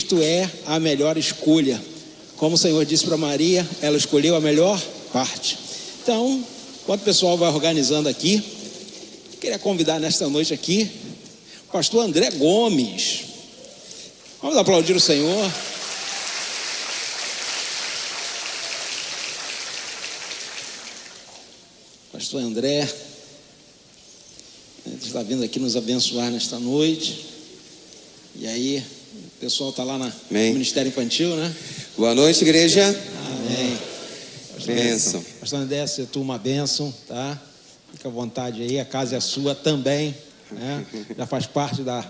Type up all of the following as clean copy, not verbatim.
Cristo é a melhor escolha. Como o Senhor disse para Maria, ela escolheu a melhor parte. Então, enquanto o pessoal vai organizando aqui, queria convidar nesta noite aqui o pastor André Gomes. Vamos aplaudir o Senhor. Pastor André está vindo aqui nos abençoar nesta noite. E aí, o pessoal está lá no Ministério Infantil, né? Boa noite, igreja. Amém. Bênção. Pastor André, você é uma bênção, tá? Fica à vontade aí, a casa é sua também, né? Já faz parte da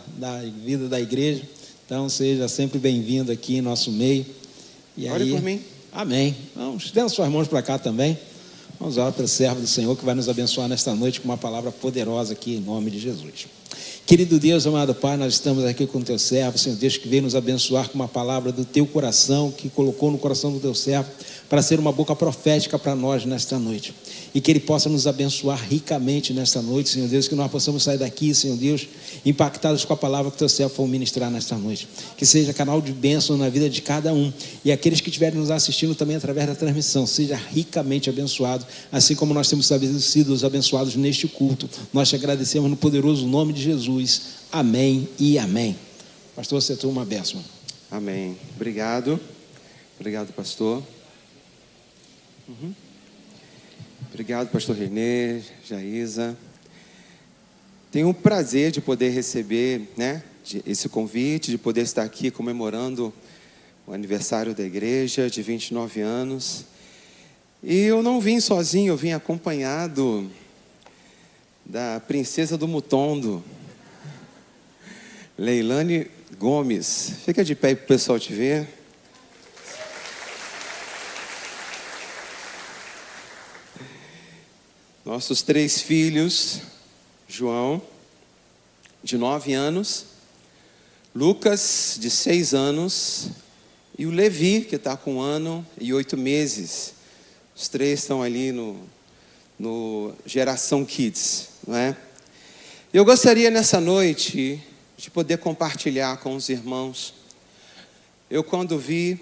vida da igreja. Então, seja sempre bem-vindo aqui em nosso meio. E ore aí, por mim. Amém. Vamos, estenda suas mãos para cá também. Vamos orar pelo servo do Senhor que vai nos abençoar nesta noite com uma palavra poderosa aqui em nome de Jesus. Querido Deus, amado Pai, nós estamos aqui com o teu servo, Senhor Deus, que veio nos abençoar com uma palavra do teu coração, que colocou no coração do teu servo, para ser uma boca profética para nós nesta noite. E que ele possa nos abençoar ricamente nesta noite, Senhor Deus, que nós possamos sair daqui, Senhor Deus, impactados com a palavra que o teu servo for ministrar nesta noite. Que seja canal de bênção na vida de cada um. E aqueles que estiverem nos assistindo também através da transmissão, seja ricamente abençoado, assim como nós temos sido abençoados neste culto. Nós te agradecemos no poderoso nome de Jesus. Amém e amém. Pastor, você tem uma bênção. Amém. Obrigado. Obrigado, pastor. Obrigado, pastor Renê, Jaísa. Tenho o prazer de poder receber, esse convite, de poder estar aqui comemorando o aniversário da igreja de 29 anos. E eu não vim sozinho, eu vim acompanhado da princesa do Mutondo, Leilane Gomes. Fica de pé para o pessoal te ver. Nossos 3 filhos, João, de 9 anos, Lucas, de 6 anos, e o Levi, que está com 1 ano e 8 meses. Os 3 estão ali no Geração Kids, não é? Eu gostaria nessa noite de poder compartilhar com os irmãos. Eu, quando vi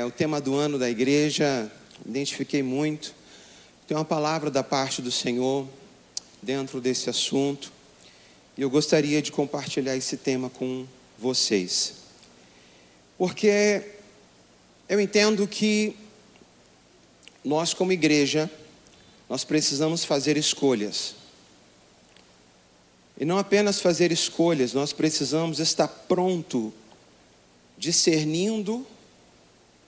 o tema do ano da igreja, identifiquei muito. Tem uma palavra da parte do Senhor dentro desse assunto. E eu gostaria de compartilhar esse tema com vocês. Porque eu entendo que nós, como igreja, nós precisamos fazer escolhas. E não apenas fazer escolhas, nós precisamos estar pronto, discernindo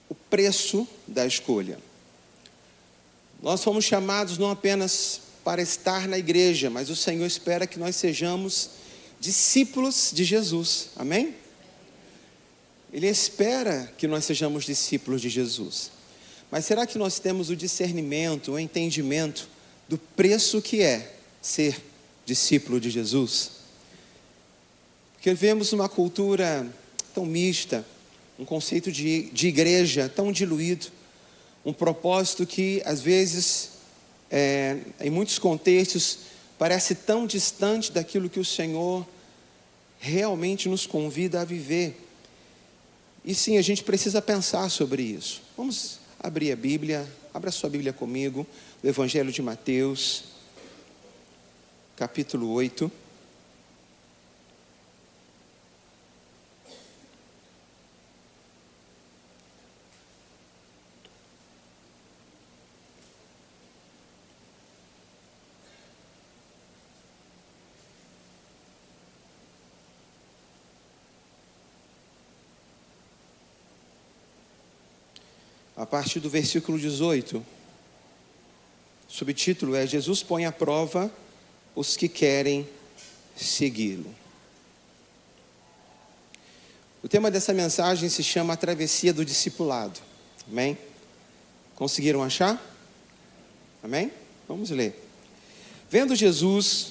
o preço da escolha. Nós fomos chamados não apenas para estar na igreja, mas o Senhor espera que nós sejamos discípulos de Jesus. Amém? Ele espera que nós sejamos discípulos de Jesus. Mas será que nós temos o discernimento, o entendimento do preço que é ser discípulo de Jesus? Porque vemos uma cultura tão mista, um conceito de igreja tão diluído, um propósito que às vezes, em muitos contextos, parece tão distante daquilo que o Senhor realmente nos convida a viver. E sim, a gente precisa pensar sobre isso. Vamos abrir a Bíblia, abra sua Bíblia comigo, o Evangelho de Mateus, capítulo 8. A partir do versículo 18, o subtítulo é: Jesus põe à prova os que querem segui-lo. O tema dessa mensagem se chama A Travessia do Discipulado. Amém? Conseguiram achar? Amém? Vamos ler. Vendo Jesus,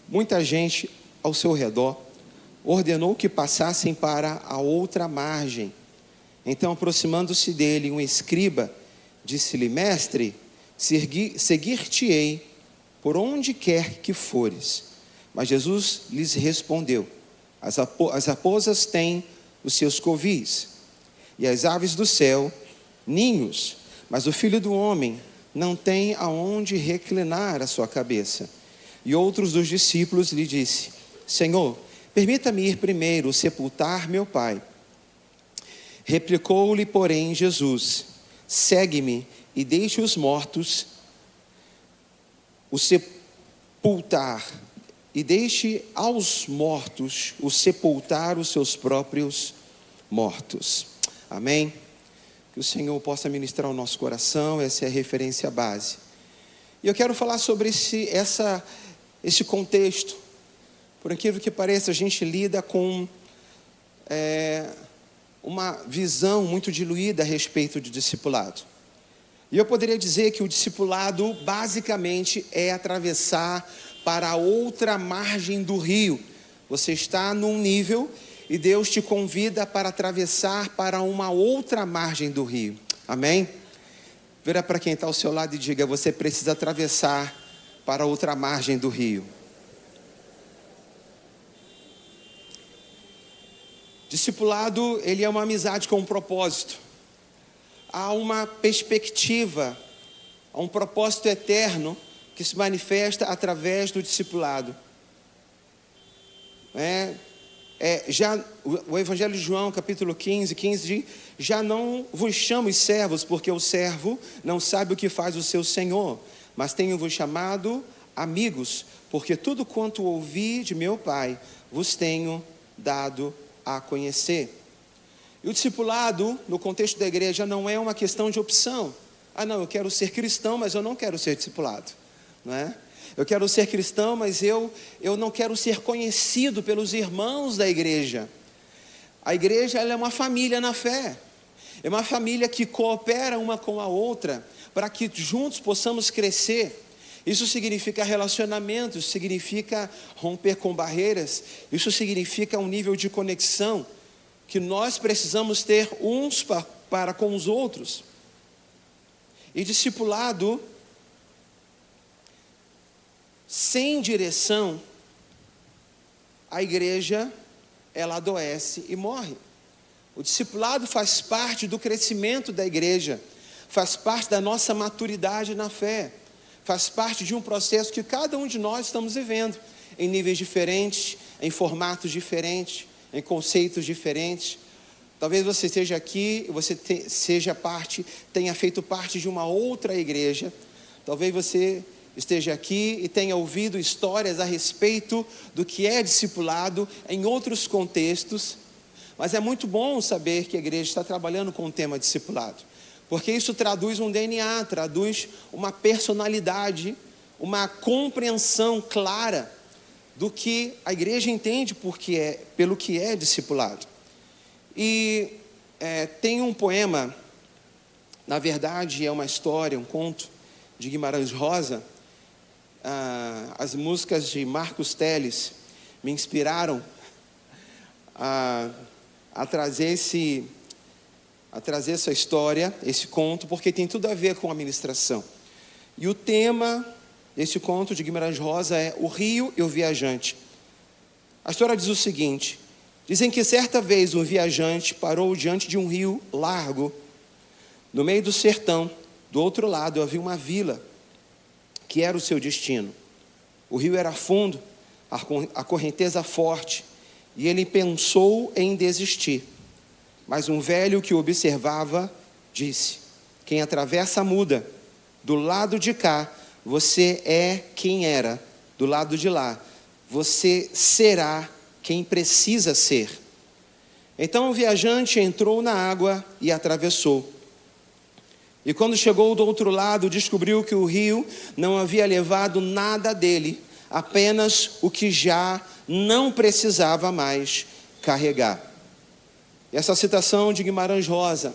muita gente ao seu redor, ordenou que passassem para a outra margem. Então, aproximando-se dele, um escriba disse-lhe: Mestre, seguir-te-ei por onde quer que fores. Mas Jesus lhes respondeu: as raposas têm os seus covis, e as aves do céu, ninhos, mas o Filho do Homem não tem aonde reclinar a sua cabeça. E outros dos discípulos lhe disse: Senhor, permita-me ir primeiro sepultar meu pai. Replicou-lhe, porém, Jesus: segue-me e deixe os mortos o sepultar, e deixe aos mortos o sepultar os seus próprios mortos. Amém? Que o Senhor possa ministrar o nosso coração. Essa é a referência base. E eu quero falar sobre esse contexto. Por incrível que pareça, a gente lida com uma visão muito diluída a respeito de discipulado. E eu poderia dizer que o discipulado basicamente é atravessar para a outra margem do rio. Você está num nível e Deus te convida para atravessar para uma outra margem do rio. Amém? Vira para quem está ao seu lado e diga: você precisa atravessar para outra margem do rio. Discipulado, ele é uma amizade com um propósito. Há uma perspectiva, há um propósito eterno que se manifesta através do discipulado. O Evangelho de João, capítulo 15 diz: já não vos chamo servos, porque o servo não sabe o que faz o seu senhor, mas tenho-vos chamado amigos, porque tudo quanto ouvi de meu Pai vos tenho dado a conhecer. E o discipulado, no contexto da igreja, não é uma questão de opção. Não, eu quero ser cristão, mas eu não quero ser discipulado, não é? Eu quero ser cristão, mas eu não quero ser conhecido pelos irmãos da igreja. A igreja, ela é uma família na fé. É uma família que coopera uma com a outra, para que juntos possamos crescer. Isso significa relacionamento, isso significa romper com barreiras, isso significa um nível de conexão que nós precisamos ter uns para com os outros. E discipulado sem direção, a igreja, ela adoece e morre. O discipulado faz parte do crescimento da igreja, faz parte da nossa maturidade na fé, faz parte de um processo que cada um de nós estamos vivendo, em níveis diferentes, em formatos diferentes, em conceitos diferentes. Talvez você esteja aqui, você tenha feito parte de uma outra igreja. Talvez você esteja aqui e tenha ouvido histórias a respeito do que é discipulado em outros contextos. Mas é muito bom saber que a igreja está trabalhando com o tema discipulado, porque isso traduz um DNA, traduz uma personalidade, uma compreensão clara do que a igreja entende pelo que é discipulado. E tem um poema, na verdade é uma história, um conto de Guimarães Rosa. As músicas de Marcos Telles me inspiraram a trazer essa história, esse conto, porque tem tudo a ver com a ministração. E o tema desse conto de Guimarães Rosa é O Rio e o Viajante. A história diz o seguinte: dizem que certa vez um viajante parou diante de um rio largo. No meio do sertão, do outro lado, havia uma vila, que era o seu destino. O rio era fundo, a correnteza forte, e ele pensou em desistir. Mas um velho que o observava disse: quem atravessa muda, do lado de cá você é quem era, do lado de lá você será quem precisa ser. Então o viajante entrou na água e atravessou. E quando chegou do outro lado, descobriu que o rio não havia levado nada dele, apenas o que já não precisava mais carregar. Essa citação de Guimarães Rosa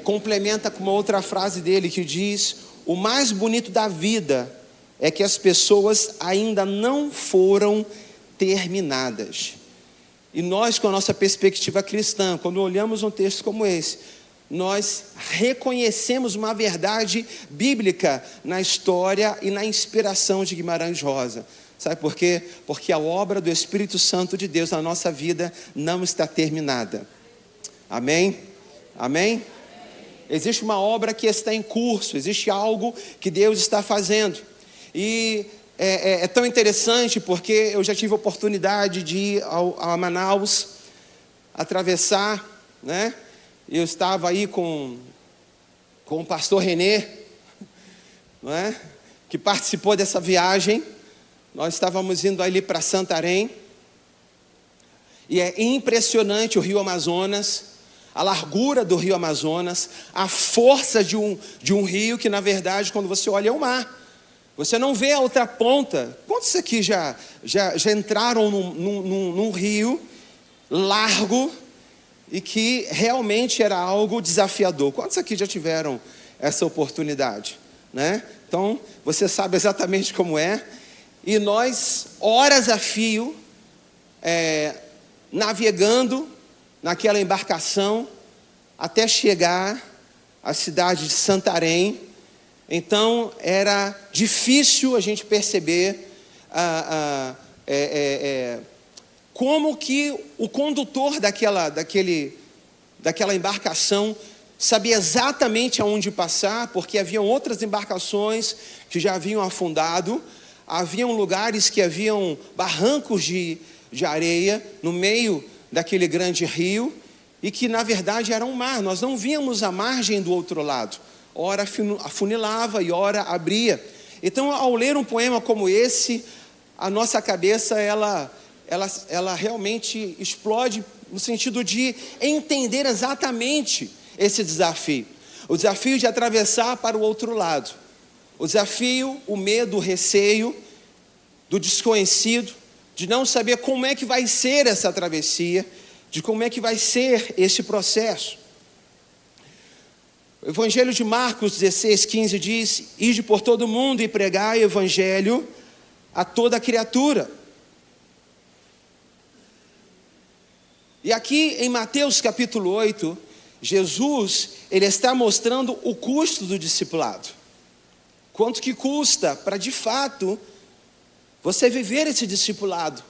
complementa com uma outra frase dele que diz: o mais bonito da vida é que as pessoas ainda não foram terminadas. E nós, com a nossa perspectiva cristã, quando olhamos um texto como esse, nós reconhecemos uma verdade bíblica na história e na inspiração de Guimarães Rosa. Sabe por quê? Porque a obra do Espírito Santo de Deus na nossa vida não está terminada. Amém? Amém? Existe uma obra que está em curso, existe algo que Deus está fazendo. E é tão interessante porque eu já tive a oportunidade de ir a Manaus, atravessar, né? Eu estava aí com o pastor Renê, não é? Que participou dessa viagem. Nós estávamos indo ali para Santarém. E é impressionante o Rio Amazonas, a largura do Rio Amazonas, a força de um rio que, na verdade, quando você olha, é o mar. Você não vê a outra ponta. Quantos aqui já entraram num rio largo e que realmente era algo desafiador? Quantos aqui já tiveram essa oportunidade, né? Então, você sabe exatamente como é. E nós, horas a fio, navegando naquela embarcação até chegar à cidade de Santarém. Então era difícil a gente perceber como que o condutor daquela embarcação sabia exatamente aonde passar, porque haviam outras embarcações que já haviam afundado, haviam lugares que haviam barrancos de areia no meio daquele grande rio, e que na verdade era um mar. Nós não víamos a margem do outro lado. Ora afunilava e ora abria. Então, ao ler um poema como esse, a nossa cabeça ela realmente explode no sentido de entender exatamente esse desafio. O desafio de atravessar para o outro lado. O desafio, o medo, o receio do desconhecido, de não saber como é que vai ser essa travessia, de como é que vai ser esse processo. O Evangelho de Marcos 16:15 diz: ide por todo o mundo e pregai o Evangelho a toda criatura. E aqui em Mateus capítulo 8, Jesus, ele está mostrando o custo do discipulado. Quanto que custa para de fato você viver esse discipulado,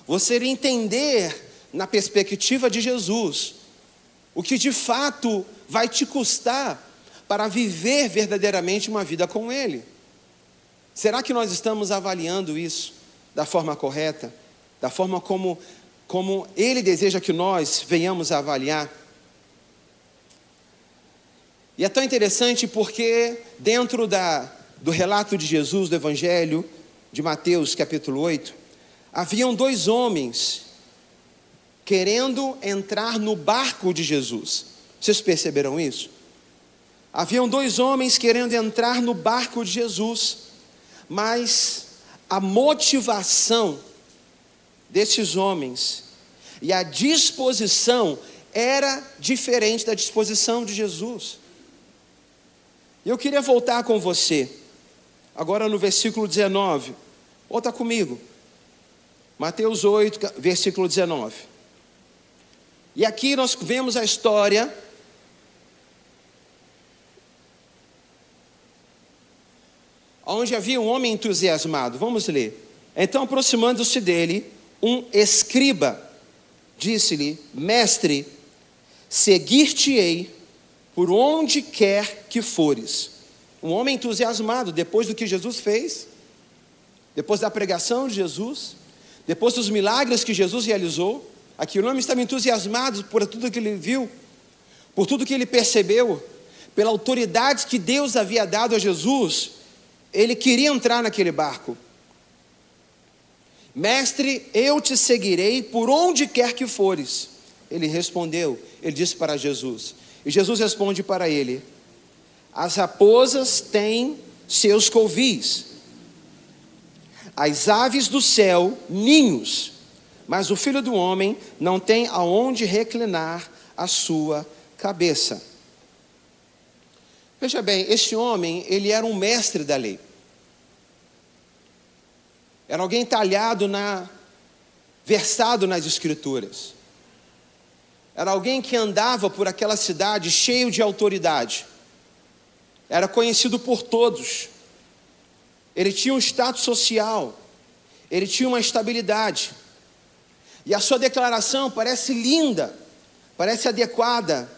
você entender na perspectiva de Jesus o que de fato vai te custar para viver verdadeiramente uma vida com Ele. Será que nós estamos avaliando isso da forma correta, da forma como Ele deseja que nós venhamos a avaliar? E é tão interessante porque dentro do relato de Jesus, do Evangelho de Mateus capítulo 8, haviam dois homens querendo entrar no barco de Jesus. Vocês perceberam isso? Haviam dois homens querendo entrar no barco de Jesus, mas a motivação desses homens e a disposição era diferente da disposição de Jesus. E eu queria voltar com você, agora no versículo 19, volta comigo, Mateus 8, versículo 19. E aqui nós vemos a história onde havia um homem entusiasmado. Vamos ler. Então, aproximando-se dele, um escriba disse-lhe: mestre, seguir-te-ei por onde quer que fores. Um homem entusiasmado, depois do que Jesus fez, depois da pregação de Jesus, depois dos milagres que Jesus realizou. Aquele homem estava entusiasmado por tudo que ele viu, por tudo que ele percebeu, pela autoridade que Deus havia dado a Jesus. Ele queria entrar naquele barco. Mestre, eu te seguirei por onde quer que fores. Ele respondeu, ele disse para Jesus. E Jesus responde para ele: as raposas têm seus covis, as aves do céu ninhos, mas o Filho do Homem não tem aonde reclinar a sua cabeça. Veja bem, este homem, ele era um mestre da lei. Era alguém versado nas Escrituras. Era alguém que andava por aquela cidade cheio de autoridade. Era conhecido por todos. Ele tinha um status social. ele tinha uma estabilidade. E a sua declaração parece linda, parece adequada,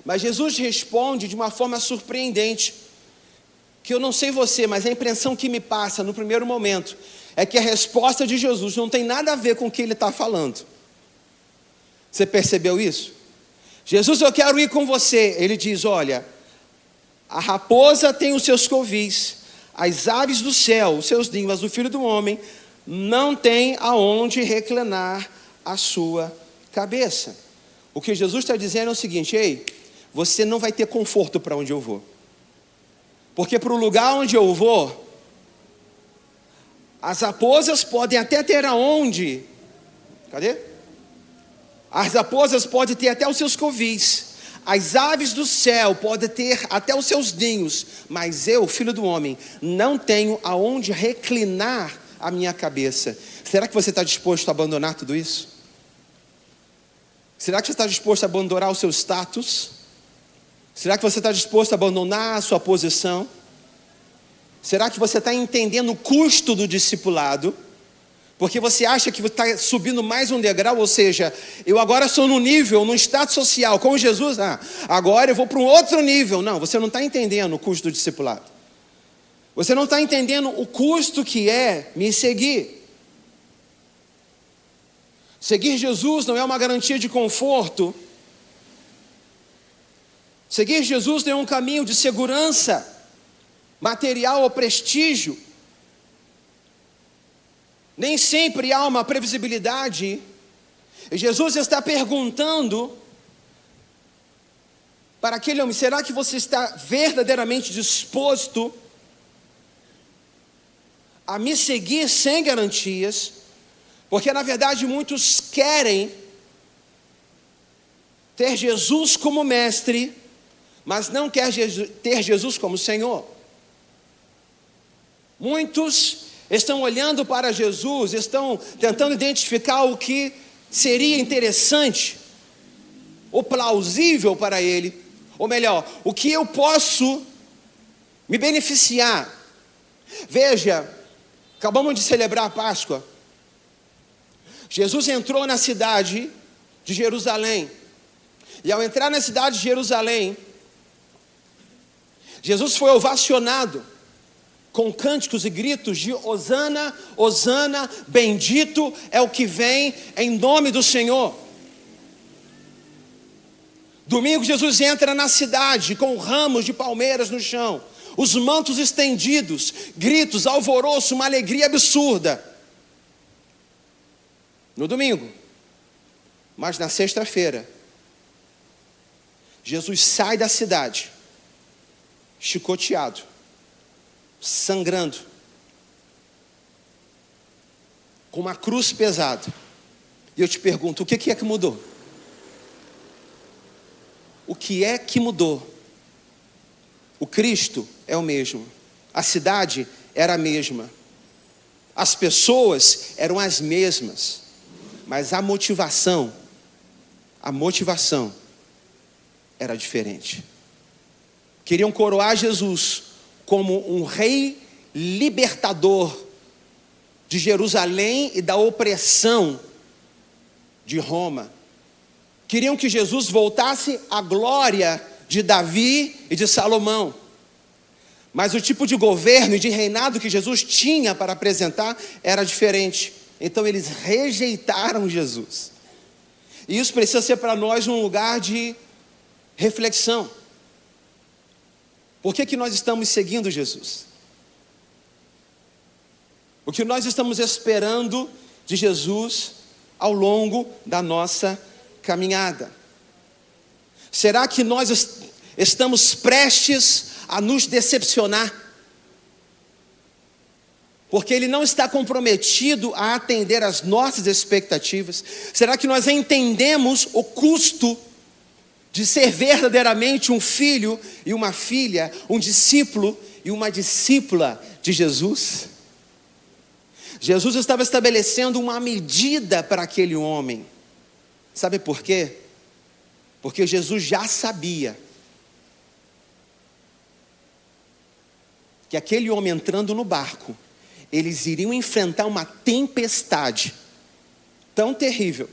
mas Jesus responde de uma forma surpreendente, que eu não sei você, mas a impressão que me passa no primeiro momento é que a resposta de Jesus não tem nada a ver com o que ele está falando. Você percebeu isso? Jesus, eu quero ir com você. Ele diz, olha, a raposa tem os seus covis, as aves do céu, os seus ninhos, mas o Filho do Homem não tem aonde reclinar a sua cabeça. O que Jesus está dizendo é o seguinte, ei, você não vai ter conforto para onde eu vou. Porque para o lugar onde eu vou, as raposas podem até ter aonde, cadê? As raposas podem ter até os seus covis, as aves do céu podem ter até os seus ninhos, mas eu, Filho do Homem, não tenho aonde reclinar a minha cabeça. Será que você está disposto a abandonar tudo isso? Será que você está disposto a abandonar o seu status? Será que você está disposto a abandonar a sua posição? Será que você está entendendo o custo do discipulado? Porque você acha que está subindo mais um degrau, ou seja, eu agora sou no nível, no status social, com Jesus, agora eu vou para um outro nível. Não, você não está entendendo o custo do discipulado. Você não está entendendo o custo que é me seguir. Seguir Jesus não é uma garantia de conforto. Seguir Jesus não é um caminho de segurança material ou prestígio. Nem sempre há uma previsibilidade. E Jesus está perguntando para aquele homem, será que você está verdadeiramente disposto a me seguir sem garantias? Porque na verdade muitos querem ter Jesus como mestre, mas não quer ter Jesus como Senhor. Muitos estão olhando para Jesus, estão tentando identificar o que seria interessante ou plausível para ele, ou melhor, o que eu posso me beneficiar. Veja, acabamos de celebrar a Páscoa. Jesus entrou na cidade de Jerusalém, e ao entrar na cidade de Jerusalém, Jesus foi ovacionado com cânticos e gritos de Hosana, Hosana, bendito é o que vem em nome do Senhor. Domingo Jesus entra na cidade com ramos de palmeiras no chão, os mantos estendidos, gritos, alvoroço, uma alegria absurda. No domingo, mas na sexta-feira, Jesus sai da cidade, chicoteado, sangrando, com uma cruz pesada. E eu te pergunto, o que é que mudou? O que é que mudou? O Cristo é o mesmo, a cidade era a mesma, as pessoas eram as mesmas, mas a motivação era diferente. Queriam coroar Jesus como um rei libertador de Jerusalém e da opressão de Roma. Queriam que Jesus voltasse à glória de Davi e de Salomão. Mas o tipo de governo e de reinado que Jesus tinha para apresentar era diferente. Então eles rejeitaram Jesus. E isso precisa ser para nós um lugar de reflexão. Por que nós estamos seguindo Jesus? O que nós estamos esperando de Jesus ao longo da nossa caminhada? Será que nós estamos prestes a nos decepcionar? Porque Ele não está comprometido a atender às nossas expectativas. Será que nós entendemos o custo de ser verdadeiramente um filho e uma filha, um discípulo e uma discípula de Jesus? Jesus estava estabelecendo uma medida para aquele homem. Sabe por quê? Porque Jesus já sabia que aquele homem entrando no barco, eles iriam enfrentar uma tempestade tão terrível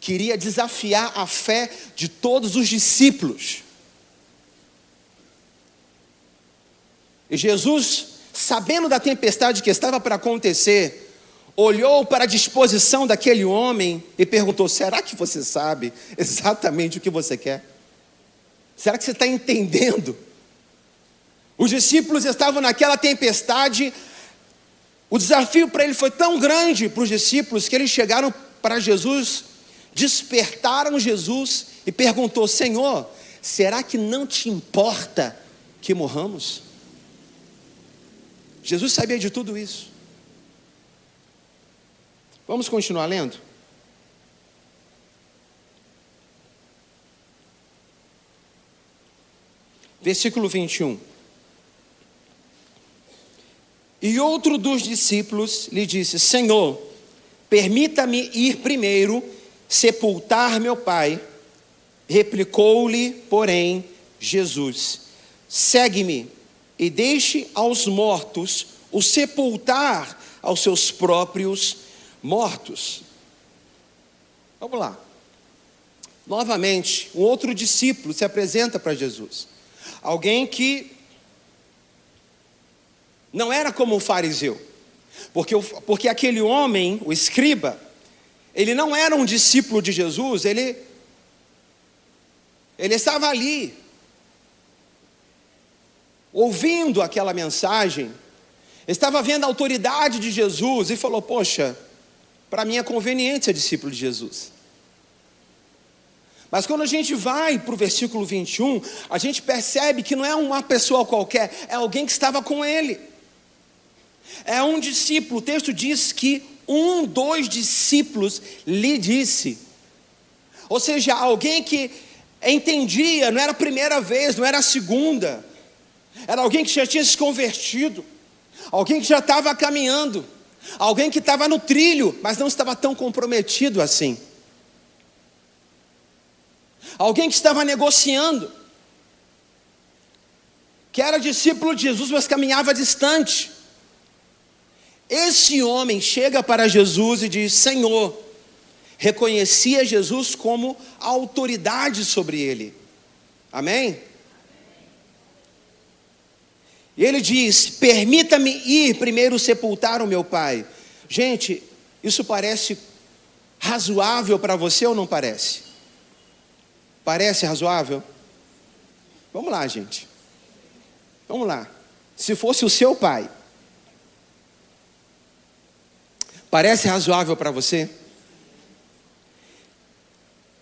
que iria desafiar a fé de todos os discípulos. E Jesus, sabendo da tempestade que estava para acontecer, olhou para a disposição daquele homem e perguntou: será que você sabe exatamente o que você quer? Será que você está entendendo? Os discípulos estavam naquela tempestade. O desafio para ele foi tão grande para os discípulos que eles chegaram para Jesus, despertaram Jesus e perguntou: Senhor, será que não te importa que morramos? Jesus sabia de tudo isso. Vamos continuar lendo? Versículo 21. E outro dos discípulos lhe disse: Senhor, permita-me ir primeiro sepultar meu pai. Replicou-lhe, porém, Jesus: segue-me e deixe aos mortos o sepultar aos seus próprios mortos. Vamos lá. Novamente, um outro discípulo se apresenta para Jesus. Alguém que não era como o fariseu. Porque aquele homem, o escriba, ele não era um discípulo de Jesus, ele estava ali, ouvindo aquela mensagem, estava vendo a autoridade de Jesus e falou: poxa, para mim é conveniente ser discípulo de Jesus. Mas quando a gente vai para o versículo 21, a gente percebe que não é uma pessoa qualquer, é alguém que estava com ele. É um discípulo. O texto diz que um dos discípulos lhe disse. Ou seja, alguém que entendia, não era a primeira vez, não era a segunda. Era alguém que já tinha se convertido. Alguém que já estava caminhando. Alguém que estava no trilho, mas não estava tão comprometido assim. Alguém que estava negociando. Que era discípulo de Jesus, mas caminhava distante. Esse homem chega para Jesus e diz: Senhor, reconhecia Jesus como autoridade sobre ele. Amém? E ele diz: permita-me ir primeiro sepultar o meu pai. Gente, isso parece razoável para você ou não parece? Parece razoável? Vamos lá, gente. Vamos lá. Se fosse o seu pai, parece razoável para você?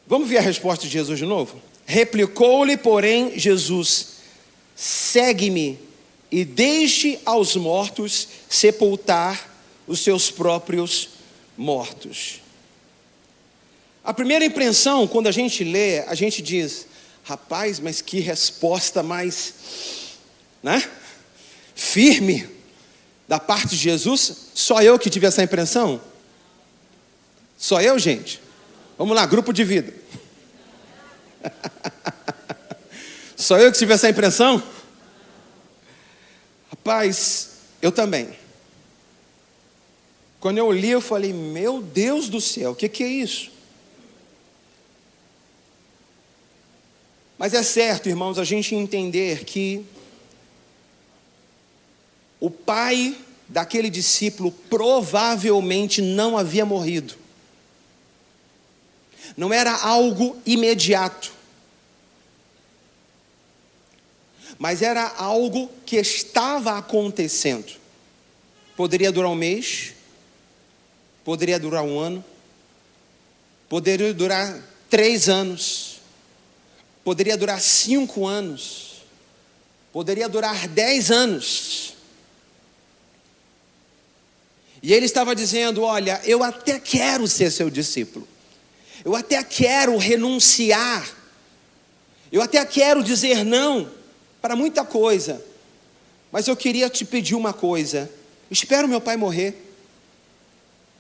Vamos ver a resposta de Jesus de novo? Replicou-lhe, porém, Jesus: segue-me e deixe aos mortos sepultar os seus próprios mortos. A primeira impressão, quando a gente lê, a gente diz: rapaz, mas que resposta mais, firme da parte de Jesus. Só eu que tive essa impressão? Só eu, gente? Vamos lá, grupo de vida. Só eu que tive essa impressão? Rapaz, eu também. Quando eu li, eu falei: meu Deus do céu, o que é isso? Mas é certo, irmãos, a gente entender que o pai daquele discípulo provavelmente não havia morrido. Não era algo imediato. Mas era algo que estava acontecendo. Poderia durar um mês, poderia durar um ano, poderia durar 3 anos, poderia durar 5 anos, poderia durar 10 anos. E ele estava dizendo: olha, eu até quero ser seu discípulo, eu até quero renunciar, eu até quero dizer não para muita coisa, mas eu queria te pedir uma coisa: espero meu pai morrer.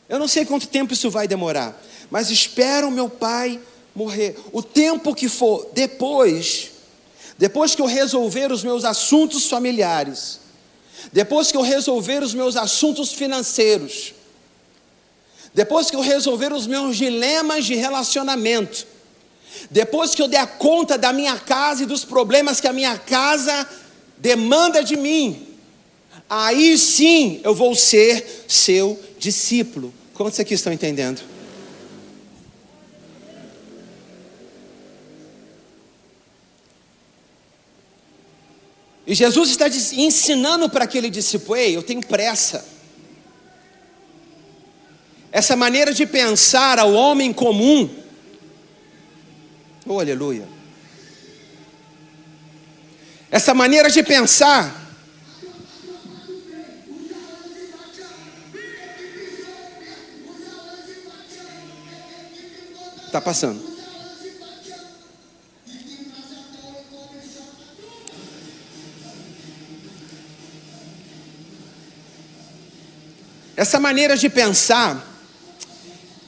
Eu não sei quanto tempo isso vai demorar, mas espero meu pai morrer, o tempo que for. Depois que eu resolver os meus assuntos familiares, depois que eu resolver os meus assuntos financeiros, depois que eu resolver os meus dilemas de relacionamento, depois que eu der conta da minha casa e dos problemas que a minha casa demanda de mim, aí sim eu vou ser seu discípulo. Quantos aqui estão entendendo? E Jesus está ensinando para aquele discípulo: ei, eu tenho pressa. Essa maneira de pensar ao homem comum, oh aleluia, essa maneira de pensar está passando. Essa maneira de pensar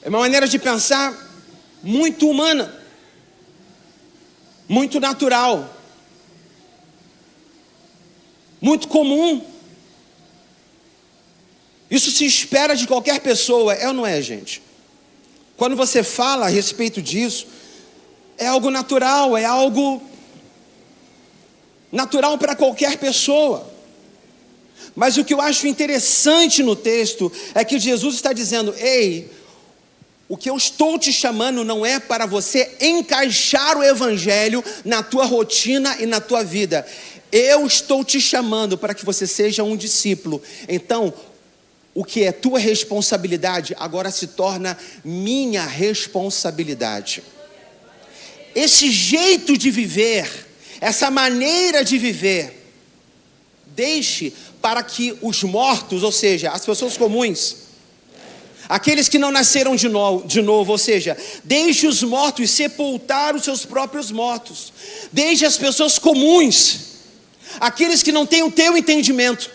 é uma maneira de pensar muito humana, muito natural, muito comum. Isso se espera de qualquer pessoa, é ou não é, gente? Quando você fala a respeito disso, é algo natural, é algo natural para qualquer pessoa. Mas o que eu acho interessante no texto é que Jesus está dizendo: ei, o que eu estou te chamando não é para você encaixar o evangelho na tua rotina e na tua vida. Eu estou te chamando para que você seja um discípulo. Então, o que é tua responsabilidade agora se torna minha responsabilidade. Esse jeito de viver, essa maneira de viver, deixe para que os mortos, ou seja, as pessoas comuns, aqueles que não nasceram de novo, ou seja, deixe os mortos sepultar os seus próprios mortos. Deixe as pessoas comuns, aqueles que não têm o teu entendimento,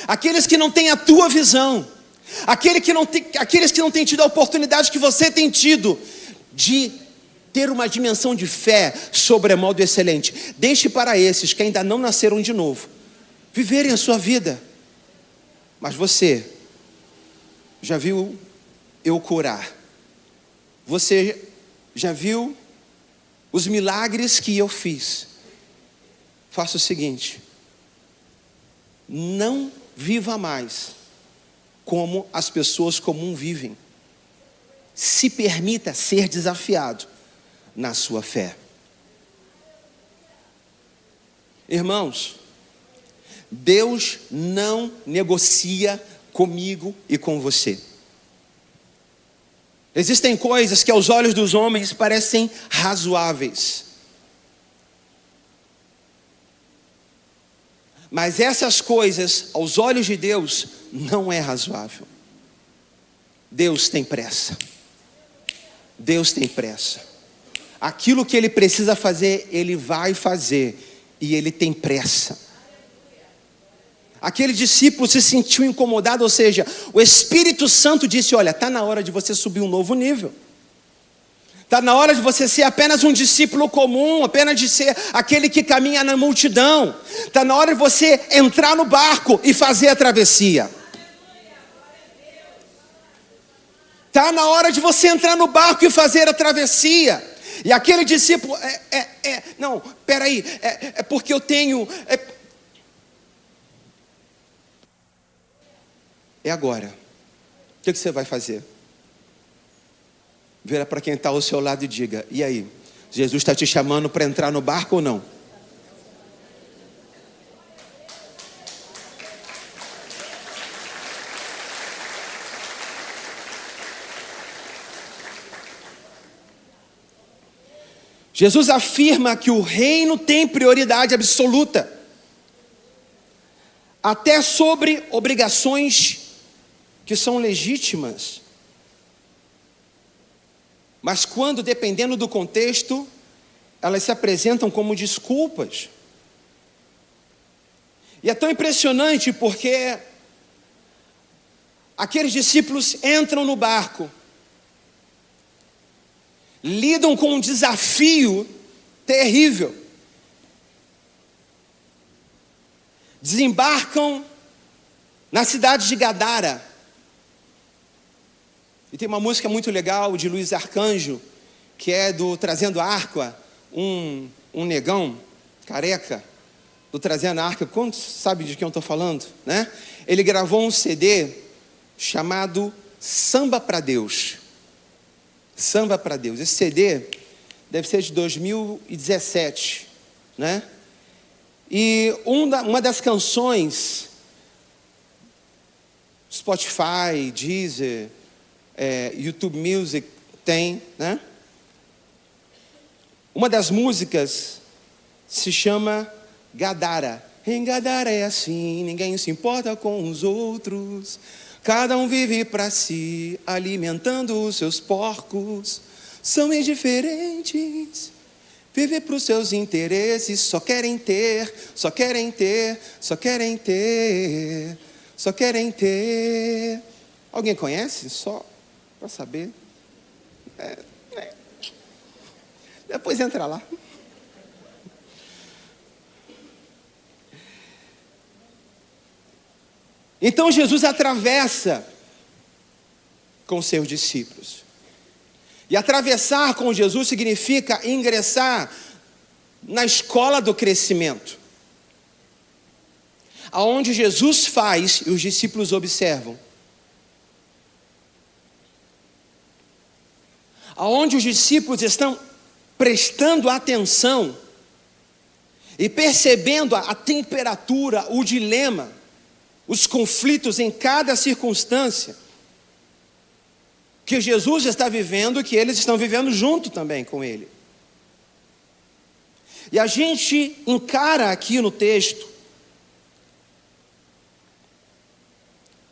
aqueles que não têm a tua visão, aqueles que não têm tido a oportunidade que você tem tido de ter uma dimensão de fé sobremodo excelente. Deixe para esses que ainda não nasceram de novo viverem a sua vida. Mas você já viu eu curar? Você já viu os milagres que eu fiz? Faça o seguinte: não viva mais como as pessoas comuns vivem. Se permita ser desafiado na sua fé. Irmãos, Deus não negocia comigo e com você. Existem coisas que aos olhos dos homens parecem razoáveis, mas essas coisas aos olhos de Deus não é razoável. Deus tem pressa. Deus tem pressa. Aquilo que Ele precisa fazer, Ele vai fazer, e Ele tem pressa. Aquele discípulo se sentiu incomodado, ou seja, o Espírito Santo disse: olha, está na hora de você subir um novo nível. Está na hora de você ser apenas um discípulo comum, apenas de ser aquele que caminha na multidão. Está na hora de você entrar no barco e fazer a travessia. Está na hora de você entrar no barco e fazer a travessia. E aquele discípulo, não, peraí, é porque eu tenho... É agora. O que você vai fazer? Vira para quem está ao seu lado e diga: e aí? Jesus está te chamando para entrar no barco ou não? Jesus afirma que o reino tem prioridade absoluta, até sobre obrigações que são legítimas, mas quando, dependendo do contexto, elas se apresentam como desculpas. E é tão impressionante porque aqueles discípulos entram no barco, lidam com um desafio terrível. desembarcam na cidade de Gadara. E tem uma música muito legal de Luiz Arcanjo, que é do Trazendo a Arca, um negão, careca, do Trazendo a Arca. Quantos sabem de quem eu estou falando, né? Ele gravou um CD chamado Samba para Deus. Samba para Deus. Esse CD deve ser de 2017, né? E uma das canções, Spotify, Deezer, YouTube Music tem, né? Uma das músicas se chama Gadara. Em Gadara é assim, ninguém se importa com os outros. Cada um vive para si, alimentando os seus porcos. São indiferentes, vivem para os seus interesses. Só querem ter, só querem ter, só querem ter, só querem ter. Alguém conhece? Só para saber. Depois entra lá. Então Jesus atravessa com seus discípulos. E atravessar com Jesus significa ingressar na escola do crescimento, aonde Jesus faz e os discípulos observam. Aonde os discípulos estão prestando atenção e percebendo a temperatura, o dilema, os conflitos em cada circunstância que Jesus está vivendo, que eles estão vivendo junto também com ele. E a gente encara aqui no texto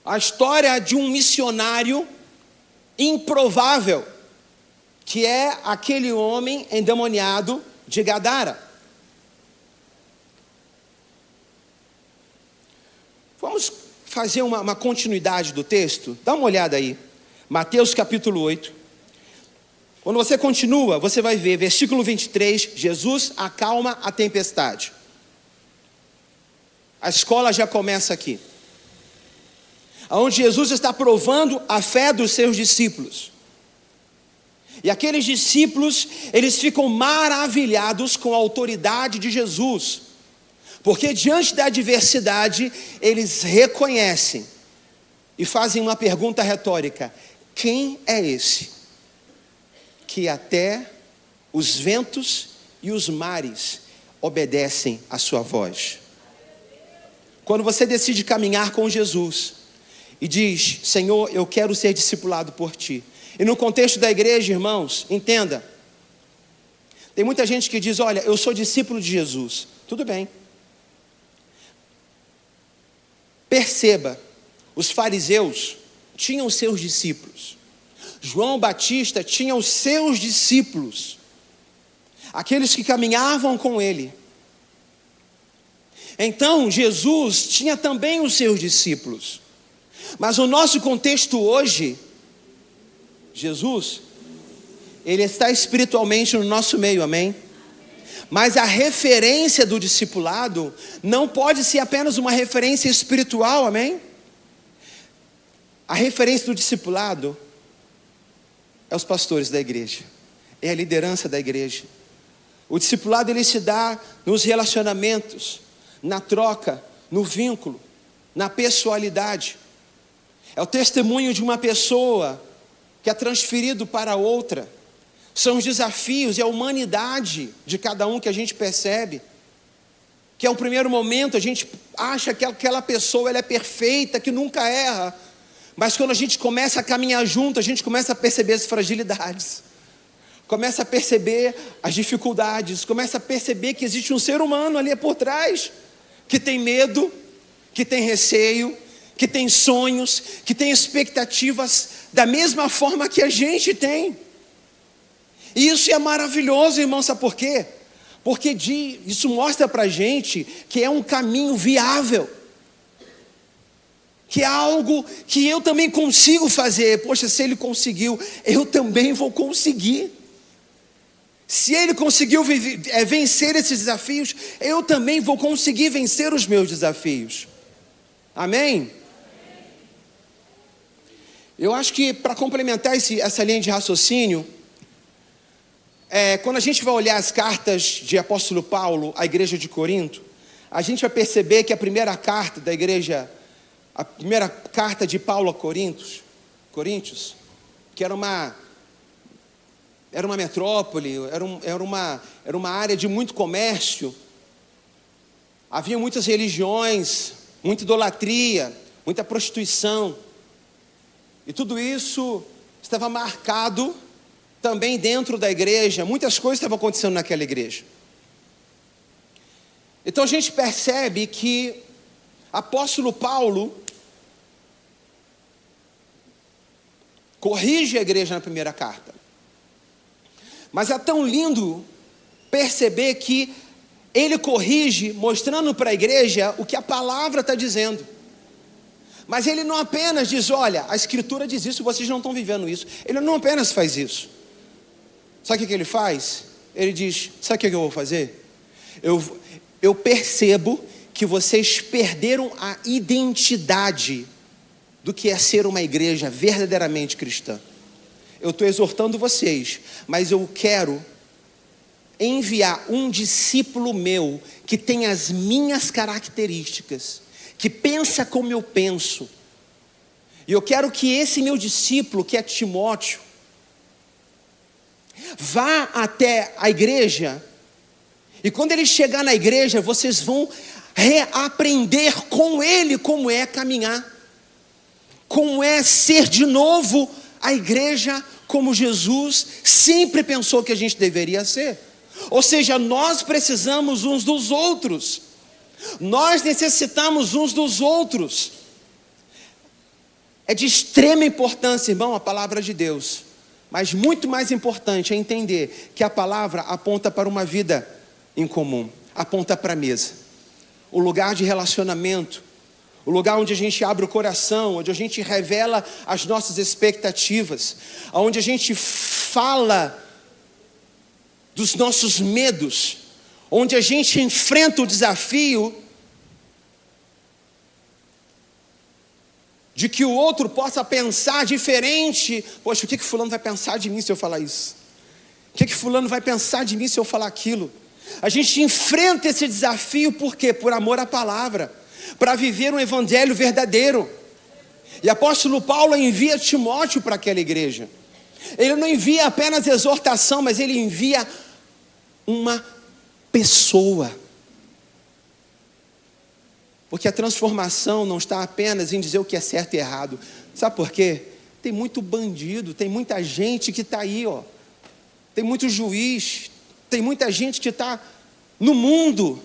a história de um missionário improvável, que é aquele homem endemoniado de Gadara. Vamos fazer uma continuidade do texto? Dá uma olhada aí. Mateus capítulo 8. Quando você continua, você vai ver, versículo 23, Jesus acalma a tempestade. A escola já começa aqui. Onde Jesus está provando a fé dos seus discípulos. E aqueles discípulos, eles ficam maravilhados com a autoridade de Jesus. Porque diante da adversidade, eles reconhecem e fazem uma pergunta retórica: quem é esse que até os ventos e os mares obedecem à sua voz? Quando você decide caminhar com Jesus e diz: Senhor, eu quero ser discipulado por Ti. E no contexto da igreja, irmãos, entenda, tem muita gente que diz: olha, eu sou discípulo de Jesus. Tudo bem. Perceba, os fariseus tinham seus discípulos. João Batista tinha os seus discípulos. Aqueles que caminhavam com ele. Então, Jesus tinha também os seus discípulos. Mas o nosso contexto hoje, Jesus, ele está espiritualmente no nosso meio, amém? Mas a referência do discipulado não pode ser apenas uma referência espiritual, amém? A referência do discipulado é os pastores da igreja, é a liderança da igreja. O discipulado, ele se dá nos relacionamentos, na troca, no vínculo, na pessoalidade. É o testemunho de uma pessoa que é transferido para outra. São os desafios e a humanidade de cada um que a gente percebe. Que é um primeiro momento, a gente acha que aquela pessoa ela é perfeita, que nunca erra. Mas quando a gente começa a caminhar junto, a gente começa a perceber as fragilidades. Começa a perceber as dificuldades. Começa a perceber que existe um ser humano ali por trás. Que tem medo, que tem receio, que tem sonhos, que tem expectativas da mesma forma que a gente tem. E isso é maravilhoso, irmão, sabe por quê? Porque isso mostra pra gente que é um caminho viável. Que é algo que eu também consigo fazer. Poxa, se ele conseguiu, eu também vou conseguir. Se ele conseguiu vencer esses desafios, eu também vou conseguir vencer os meus desafios. Amém? Eu acho que para complementar essa linha de raciocínio, quando a gente vai olhar as cartas de apóstolo Paulo à igreja de Corinto, a gente vai perceber que a primeira carta da igreja, a primeira carta de Paulo a Coríntios, que era uma metrópole, era uma área de muito comércio, havia muitas religiões, muita idolatria, muita prostituição, e tudo isso estava marcado também dentro da igreja, muitas coisas estavam acontecendo naquela igreja. Então a gente percebe que apóstolo Paulo corrige a igreja na primeira carta. Mas é tão lindo perceber que ele corrige, mostrando para a igreja o que a palavra está dizendo. Mas ele não apenas diz, olha, a escritura diz isso, vocês não estão vivendo isso. Ele não apenas faz isso. Sabe o que ele faz? Ele diz, sabe o que eu vou fazer? Eu percebo que vocês perderam a identidade do que é ser uma igreja verdadeiramente cristã. Eu estou exortando vocês, mas eu quero enviar um discípulo meu que tem as minhas características, que pensa como eu penso. E eu quero que esse meu discípulo, que é Timóteo, vá até a igreja, e quando ele chegar na igreja, vocês vão reaprender com ele como é caminhar, como é ser de novo a igreja como Jesus sempre pensou que a gente deveria ser. Ou seja, nós precisamos uns dos outros, nós necessitamos uns dos outros. É de extrema importância, irmão, a palavra de Deus, mas muito mais importante é entender que a palavra aponta para uma vida em comum, aponta para a mesa, o lugar de relacionamento, o lugar onde a gente abre o coração, onde a gente revela as nossas expectativas, onde a gente fala dos nossos medos, onde a gente enfrenta o desafio de que o outro possa pensar diferente. Poxa, o que fulano vai pensar de mim se eu falar isso? O que fulano vai pensar de mim se eu falar aquilo? A gente enfrenta esse desafio por quê? Por amor à palavra, para viver um evangelho verdadeiro. E apóstolo Paulo envia Timóteo para aquela igreja. Ele não envia apenas exortação, mas ele envia uma pessoa. Porque a transformação não está apenas em dizer o que é certo e errado. Sabe por quê? Tem muito bandido, tem muita gente que está aí, ó. Tem muito juiz, tem muita gente que está no mundo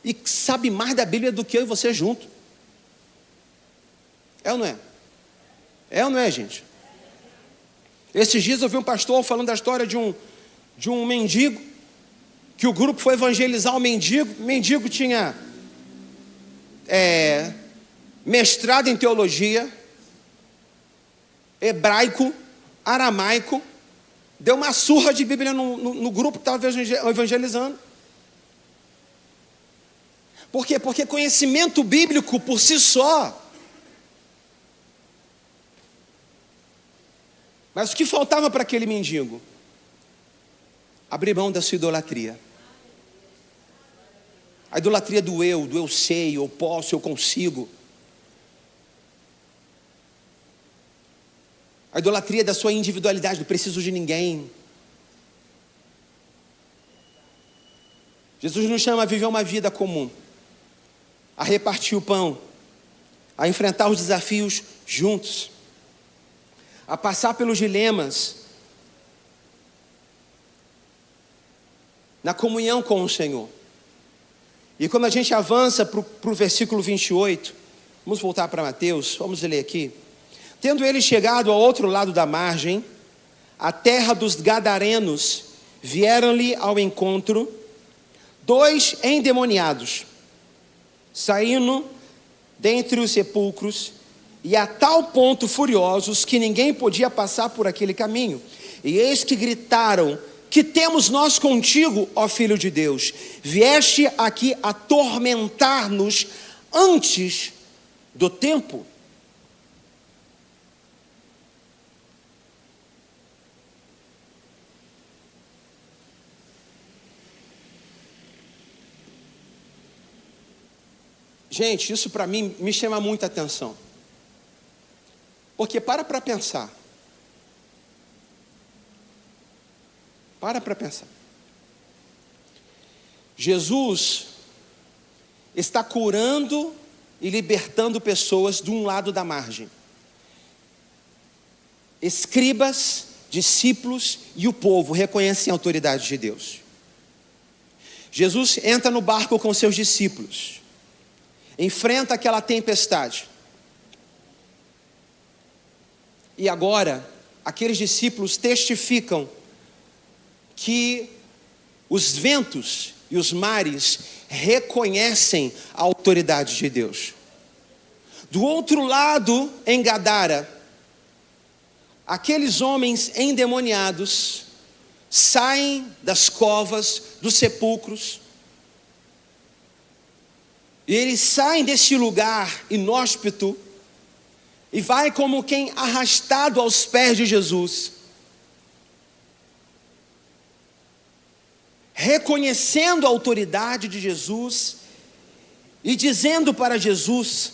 e sabe mais da Bíblia do que eu e você junto. É ou não é? É ou não é, gente? Esses dias eu vi um pastor falando da história de um mendigo, que o grupo foi evangelizar o mendigo tinha mestrado em teologia, hebraico, aramaico, deu uma surra de Bíblia no grupo que estava evangelizando. Por quê? Porque conhecimento bíblico por si só. Mas o que faltava para aquele mendigo? Abrir mão da sua idolatria. A idolatria do eu sei, eu posso, eu consigo. A idolatria da sua individualidade, não preciso de ninguém. Jesus nos chama a viver uma vida comum, a repartir o pão, a enfrentar os desafios juntos, a passar pelos dilemas, na comunhão com o Senhor. E quando a gente avança para o versículo 28, vamos voltar para Mateus, vamos ler aqui. Tendo ele chegado ao outro lado da margem, a terra dos Gadarenos, vieram-lhe ao encontro 2 endemoniados, saindo dentre os sepulcros, e a tal ponto furiosos que ninguém podia passar por aquele caminho. E eis que gritaram, que temos nós contigo, ó Filho de Deus? Vieste aqui atormentar-nos antes do tempo? Gente, isso para mim me chama muita atenção. Porque para pensar. Para pensar. Jesus está curando e libertando pessoas de um lado da margem. Escribas, discípulos e o povo reconhecem a autoridade de Deus. Jesus entra no barco com seus discípulos. Enfrenta aquela tempestade. E agora, aqueles discípulos testificam que os ventos e os mares reconhecem a autoridade de Deus. Do outro lado, em Gadara, aqueles homens endemoniados saem das covas, dos sepulcros, e eles saem desse lugar inóspito e vai como quem arrastado aos pés de Jesus, reconhecendo a autoridade de Jesus e dizendo para Jesus: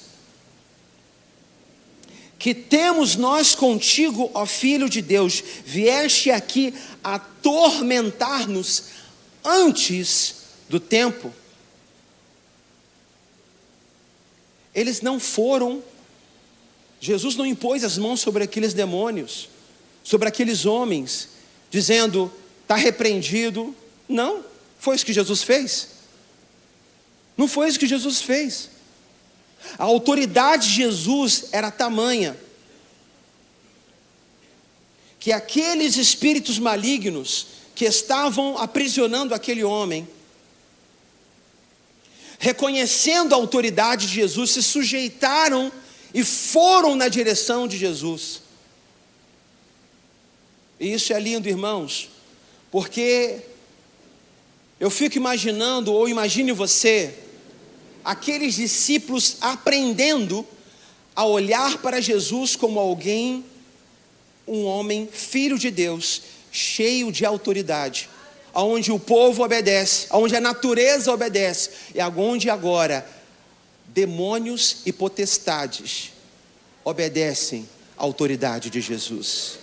que temos nós contigo, ó Filho de Deus, vieste aqui atormentar-nos antes do tempo. Eles não foram, Jesus não impôs as mãos sobre aqueles demônios, sobre aqueles homens, dizendo: está repreendido. Não, foi isso que Jesus fez. Não foi isso que Jesus fez. A autoridade de Jesus era tamanha que aqueles espíritos malignos que estavam aprisionando aquele homem, reconhecendo a autoridade de Jesus, se sujeitaram e foram na direção de Jesus. E isso é lindo, irmãos, porque eu fico imaginando, ou imagine você, aqueles discípulos aprendendo a olhar para Jesus como alguém, um homem, filho de Deus, cheio de autoridade, aonde o povo obedece, aonde a natureza obedece, e aonde agora demônios e potestades obedecem à autoridade de Jesus.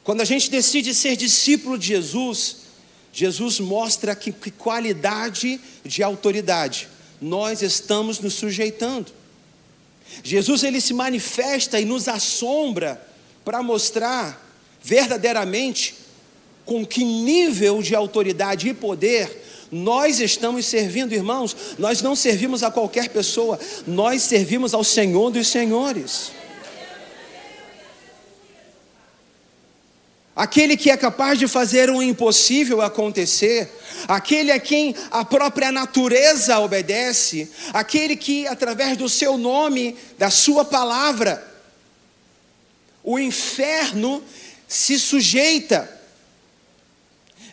Quando a gente decide ser discípulo de Jesus, Jesus mostra que qualidade de autoridade nós estamos nos sujeitando. Jesus, ele se manifesta e nos assombra para mostrar verdadeiramente com que nível de autoridade e poder nós estamos servindo, irmãos. Nós não servimos a qualquer pessoa, nós servimos ao Senhor dos Senhores. Aquele que é capaz de fazer o impossível acontecer, aquele a quem a própria natureza obedece, aquele que através do seu nome, da sua palavra, o inferno se sujeita.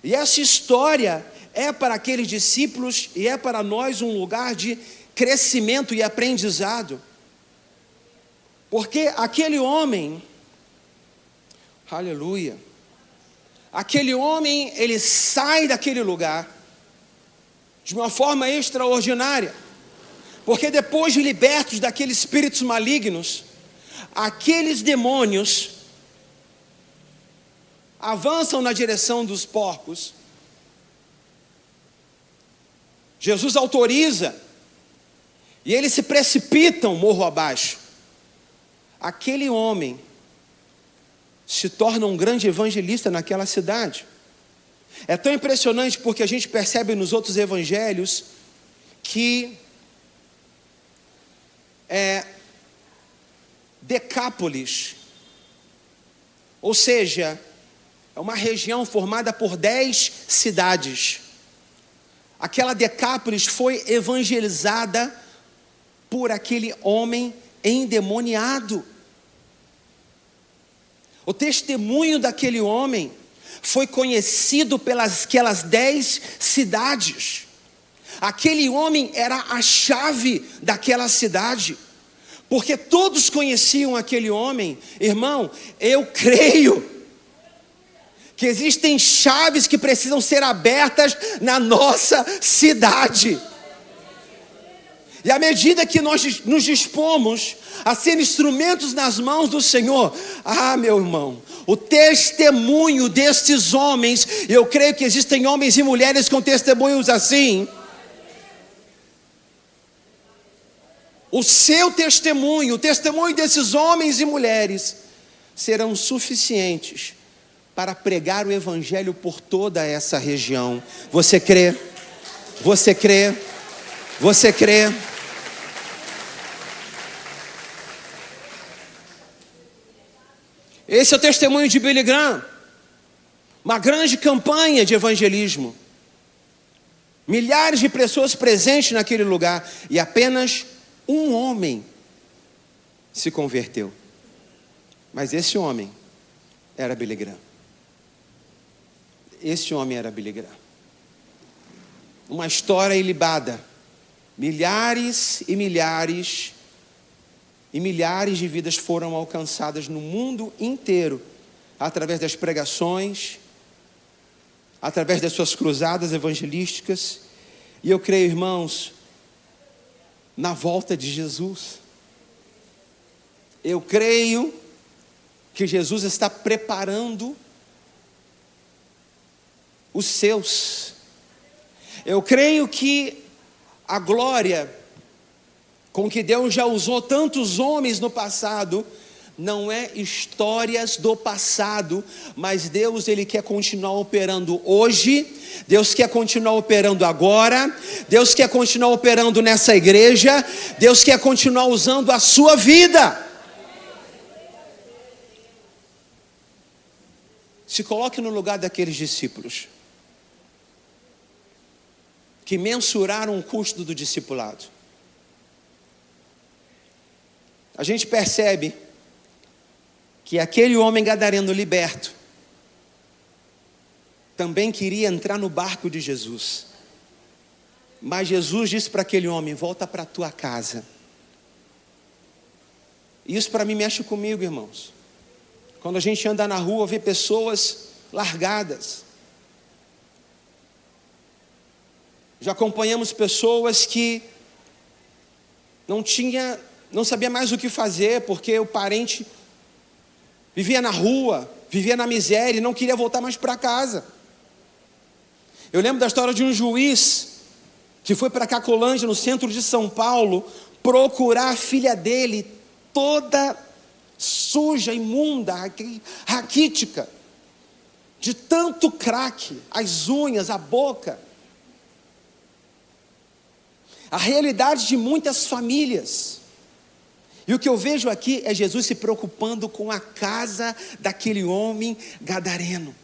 E essa história é para aqueles discípulos e é para nós um lugar de crescimento e aprendizado. Porque aquele homem, aleluia, aquele homem, ele sai daquele lugar de uma forma extraordinária, porque depois de libertos daqueles espíritos malignos, aqueles demônios avançam na direção dos porcos. Jesus autoriza, e eles se precipitam morro abaixo. Aquele homem se torna um grande evangelista naquela cidade. É tão impressionante porque a gente percebe nos outros evangelhos que Decápolis, ou seja, é uma região formada por 10 cidades. Aquela Decápolis foi evangelizada por aquele homem endemoniado. O testemunho daquele homem foi conhecido pelas aquelas 10 cidades. Aquele homem era a chave daquela cidade, porque todos conheciam aquele homem. Irmão, eu creio que existem chaves que precisam ser abertas na nossa cidade. E à medida que nós nos dispomos a ser instrumentos nas mãos do Senhor, meu irmão, o testemunho destes homens, eu creio que existem homens e mulheres com testemunhos assim. O seu testemunho, o testemunho desses homens e mulheres, serão suficientes para pregar o evangelho por toda essa região. Você crê? Você crê? Você crê? Esse é o testemunho de Billy Graham. Uma grande campanha de evangelismo. Milhares de pessoas presentes naquele lugar. E apenas um homem se converteu. Mas esse homem era Billy Graham. Esse homem era Billy Graham. Uma história ilibada. Milhares e milhares de vidas foram alcançadas no mundo inteiro, através das pregações, através das suas cruzadas evangelísticas. E eu creio, irmãos, na volta de Jesus. Eu creio que Jesus está preparando os seus. Eu creio que a glória com que Deus já usou tantos homens no passado, não é histórias do passado, mas Deus, Ele quer continuar operando hoje, Deus quer continuar operando agora, Deus quer continuar operando nessa igreja, Deus quer continuar usando a sua vida. Se coloque no lugar daqueles discípulos que mensuraram o custo do discipulado. A gente percebe que aquele homem gadareno liberto também queria entrar no barco de Jesus. Mas Jesus disse para aquele homem: volta para a tua casa. Isso para mim mexe comigo, irmãos. Quando a gente anda na rua, vê pessoas largadas. Já acompanhamos pessoas que não sabia mais o que fazer, porque o parente vivia na rua, vivia na miséria e não queria voltar mais para casa. Eu lembro da história de um juiz que foi para Cacolândia, no centro de São Paulo, procurar a filha dele, toda suja, imunda, raquítica, de tanto crack, as unhas, a boca. A realidade de muitas famílias. E o que eu vejo aqui é Jesus se preocupando com a casa daquele homem gadareno.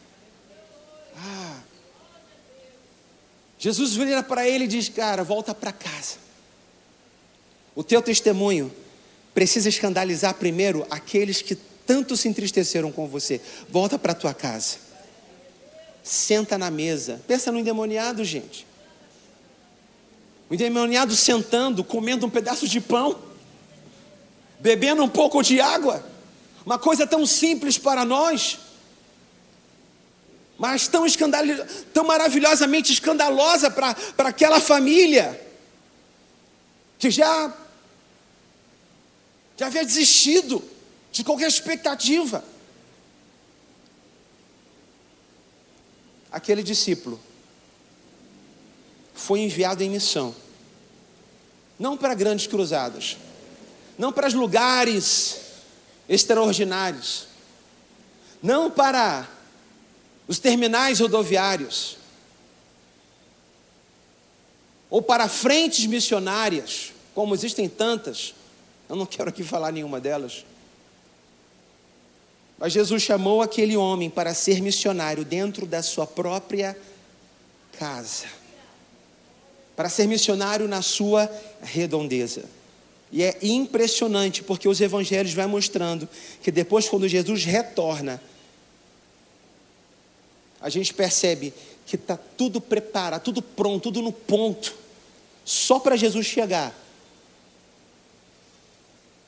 Jesus vira para ele e diz: cara, volta para casa. O teu testemunho precisa escandalizar primeiro aqueles que tanto se entristeceram com você. Volta para a tua casa. Senta na mesa. Pensa no endemoniado, gente. O endemoniado sentando, comendo um pedaço de pão, bebendo um pouco de água. Uma coisa tão simples para nós, mas tão maravilhosamente escandalosa para aquela família, que já havia desistido de qualquer expectativa. Aquele discípulo foi enviado em missão, não para grandes cruzadas, não para os lugares extraordinários, não para os terminais rodoviários, ou para frentes missionárias, como existem tantas. Eu não quero aqui falar nenhuma delas. Mas Jesus chamou aquele homem para ser missionário dentro da sua própria casa, para ser missionário na sua redondeza. E é impressionante, porque os evangelhos vão mostrando que depois, quando Jesus retorna, a gente percebe que está tudo preparado, tudo pronto, tudo no ponto, só para Jesus chegar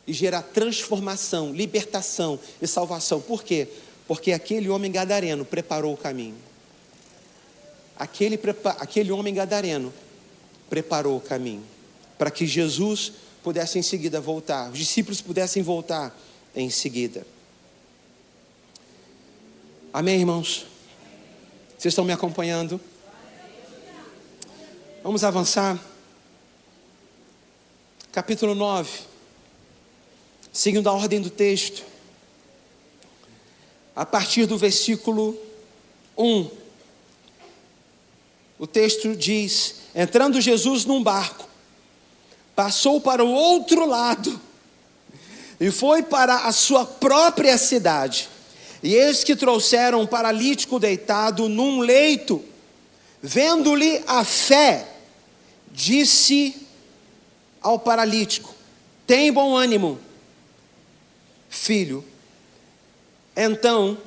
e gerar transformação, libertação e salvação. Por quê? Porque aquele homem gadareno preparou o caminho. Aquele homem gadareno preparou o caminho para que Jesus pudesse em seguida voltar, os discípulos pudessem voltar em seguida. Amém, irmãos? Vocês estão me acompanhando? Vamos avançar. Capítulo 9. Seguindo a ordem do texto. A partir do versículo 1. O texto diz: entrando Jesus num barco, passou para o outro lado e foi para a sua própria cidade. E eis que trouxeram um paralítico deitado num leito. Vendo-lhe a fé, disse ao paralítico: tem bom ânimo, filho, então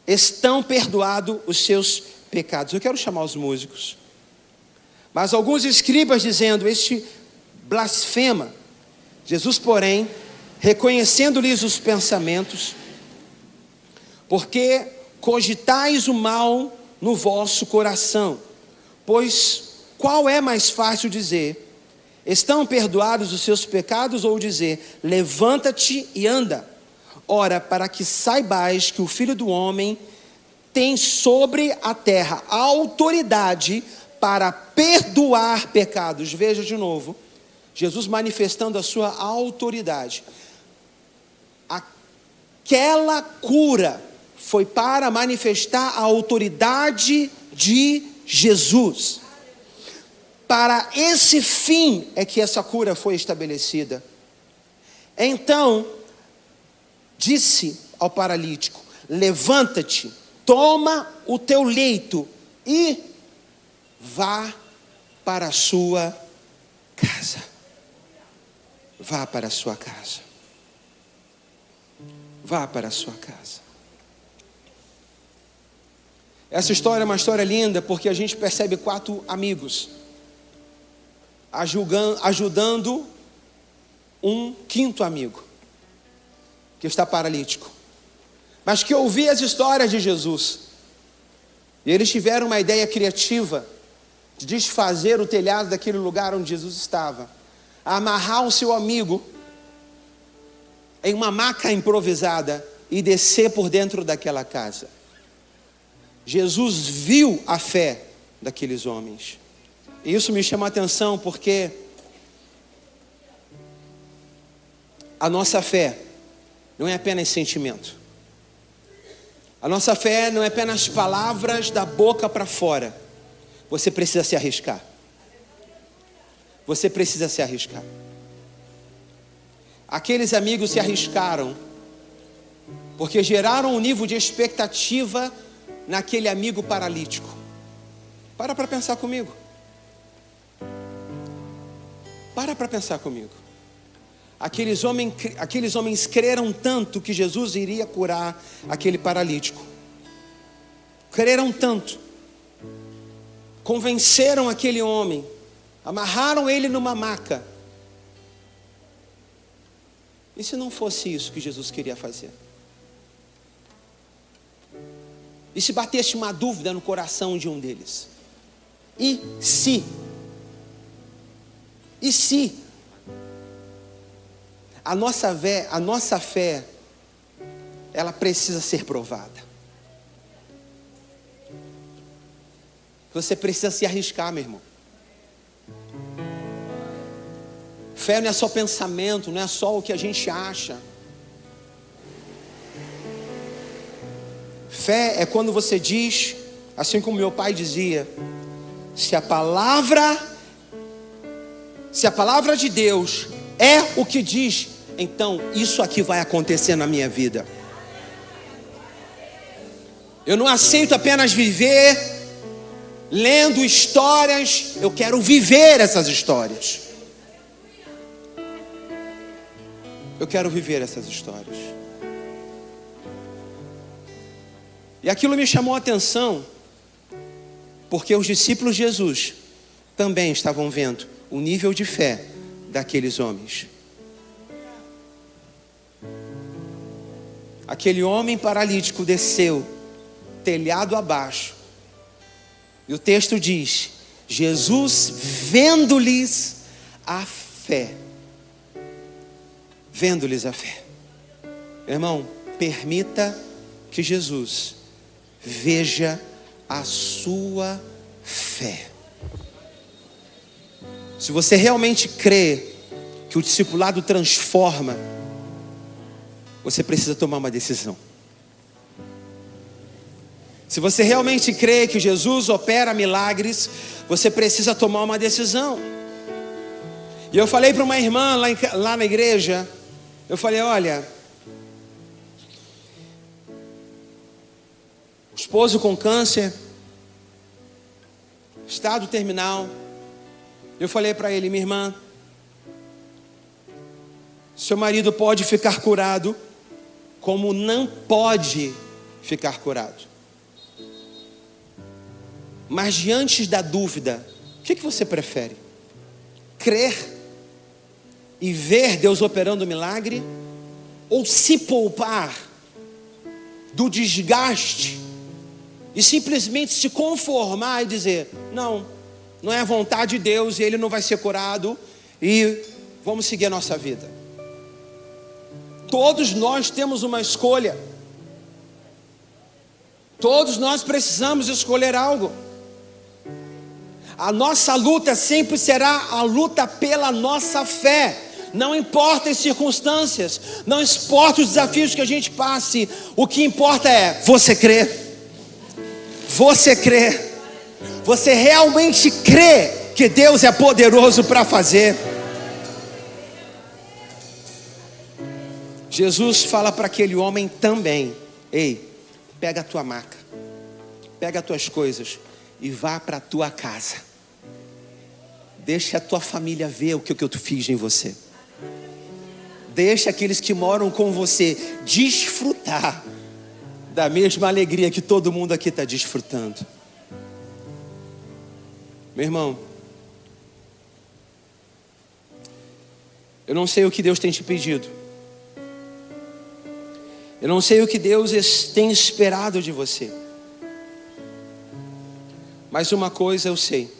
estão perdoados os seus pecados. Eu quero chamar os músicos. Mas alguns escribas dizendo: este blasfema. Jesus, porém, reconhecendo-lhes os pensamentos, porque cogitais o mal no vosso coração, pois qual é mais fácil dizer: estão perdoados os seus pecados, ou dizer: levanta-te e anda? Ora, para que saibais que o Filho do Homem tem sobre a terra a autoridade para perdoar pecados. Veja de novo, Jesus manifestando a sua autoridade. Aquela cura foi para manifestar a autoridade de Jesus. Para esse fim é que essa cura foi estabelecida. Então, disse ao paralítico: levanta-te, toma o teu leito e vá para a sua casa. Vá para a sua casa. Vá para a sua casa. Essa história é uma história linda, porque a gente percebe 4 amigos ajudando um 5º amigo que está paralítico, mas que ouvia as histórias de Jesus. E eles tiveram uma ideia criativa de desfazer o telhado daquele lugar onde Jesus estava, amarrar o seu amigo em uma maca improvisada e descer por dentro daquela casa. Jesus viu a fé daqueles homens. E isso me chama a atenção, porque a nossa fé não é apenas sentimento. A nossa fé não é apenas palavras da boca para fora. Você precisa se arriscar. Você precisa se arriscar. Aqueles amigos se arriscaram porque geraram um nível de expectativa naquele amigo paralítico. Para pensar comigo. Para pensar comigo. Aqueles homens creram tanto que Jesus iria curar aquele paralítico. Creram tanto. Convenceram aquele homem. Amarraram ele numa maca. E se não fosse isso que Jesus queria fazer? E se batesse uma dúvida no coração de um deles? E se? E se? A nossa fé, ela precisa ser provada. Você precisa se arriscar, meu irmão. Fé não é só pensamento, não é só o que a gente acha. Fé é quando você diz, assim como meu pai dizia: se a palavra de Deus é o que diz, então isso aqui vai acontecer na minha vida. Eu não aceito apenas viver lendo histórias, eu quero viver essas histórias. Eu quero viver essas histórias. E aquilo me chamou a atenção, porque os discípulos de Jesus também estavam vendo o nível de fé daqueles homens. Aquele homem paralítico desceu, telhado abaixo. E o texto diz: Jesus, vendo-lhes a fé. Vendo-lhes a fé. Irmão, permita que Jesus veja a sua fé. Se você realmente crê que o discipulado transforma, você precisa tomar uma decisão. Se você realmente crê que Jesus opera milagres, você precisa tomar uma decisão. E eu falei para uma irmã lá na igreja, eu falei: olha, o esposo com câncer, estado terminal. Eu falei para ele: minha irmã, seu marido pode ficar curado, como não pode ficar curado. Mas diante da dúvida, o que você prefere? Crer e ver Deus operando milagre, ou se poupar do desgaste e simplesmente se conformar e dizer: não é a vontade de Deus e ele não vai ser curado, e vamos seguir a nossa vida? Todos nós temos uma escolha. Todos nós precisamos escolher algo. A nossa luta sempre será a luta pela nossa fé. Não importa as circunstâncias, não importa os desafios que a gente passe, o que importa é você crer. Você crê. Você realmente crê que Deus é poderoso para fazer. Jesus fala para aquele homem também: ei, pega a tua maca, pega as tuas coisas e vá para a tua casa. Deixa a tua família ver o que eu fiz em você. Deixa aqueles que moram com você desfrutar da mesma alegria que todo mundo aqui está desfrutando. Meu irmão, eu não sei o que Deus tem te pedido. Eu não sei o que Deus tem esperado de você. Mas uma coisa eu sei: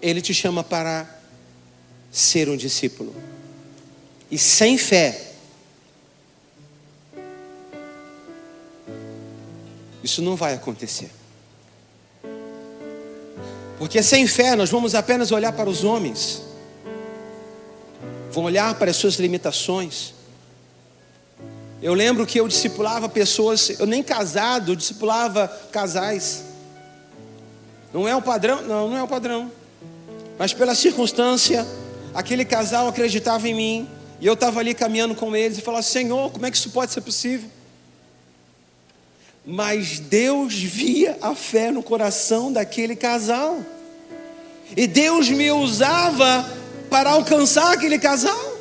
Ele te chama para ser um discípulo. E sem fé, isso não vai acontecer. Porque sem fé nós vamos apenas olhar para os homens, vamos olhar para as suas limitações. Eu lembro que eu discipulava pessoas, eu nem casado, eu discipulava casais. Não é o padrão? Não é o padrão. Mas pela circunstância, aquele casal acreditava em mim, e eu estava ali caminhando com eles e falava: Senhor, como é que isso pode ser possível? Mas Deus via a fé no coração daquele casal, e Deus me usava para alcançar aquele casal.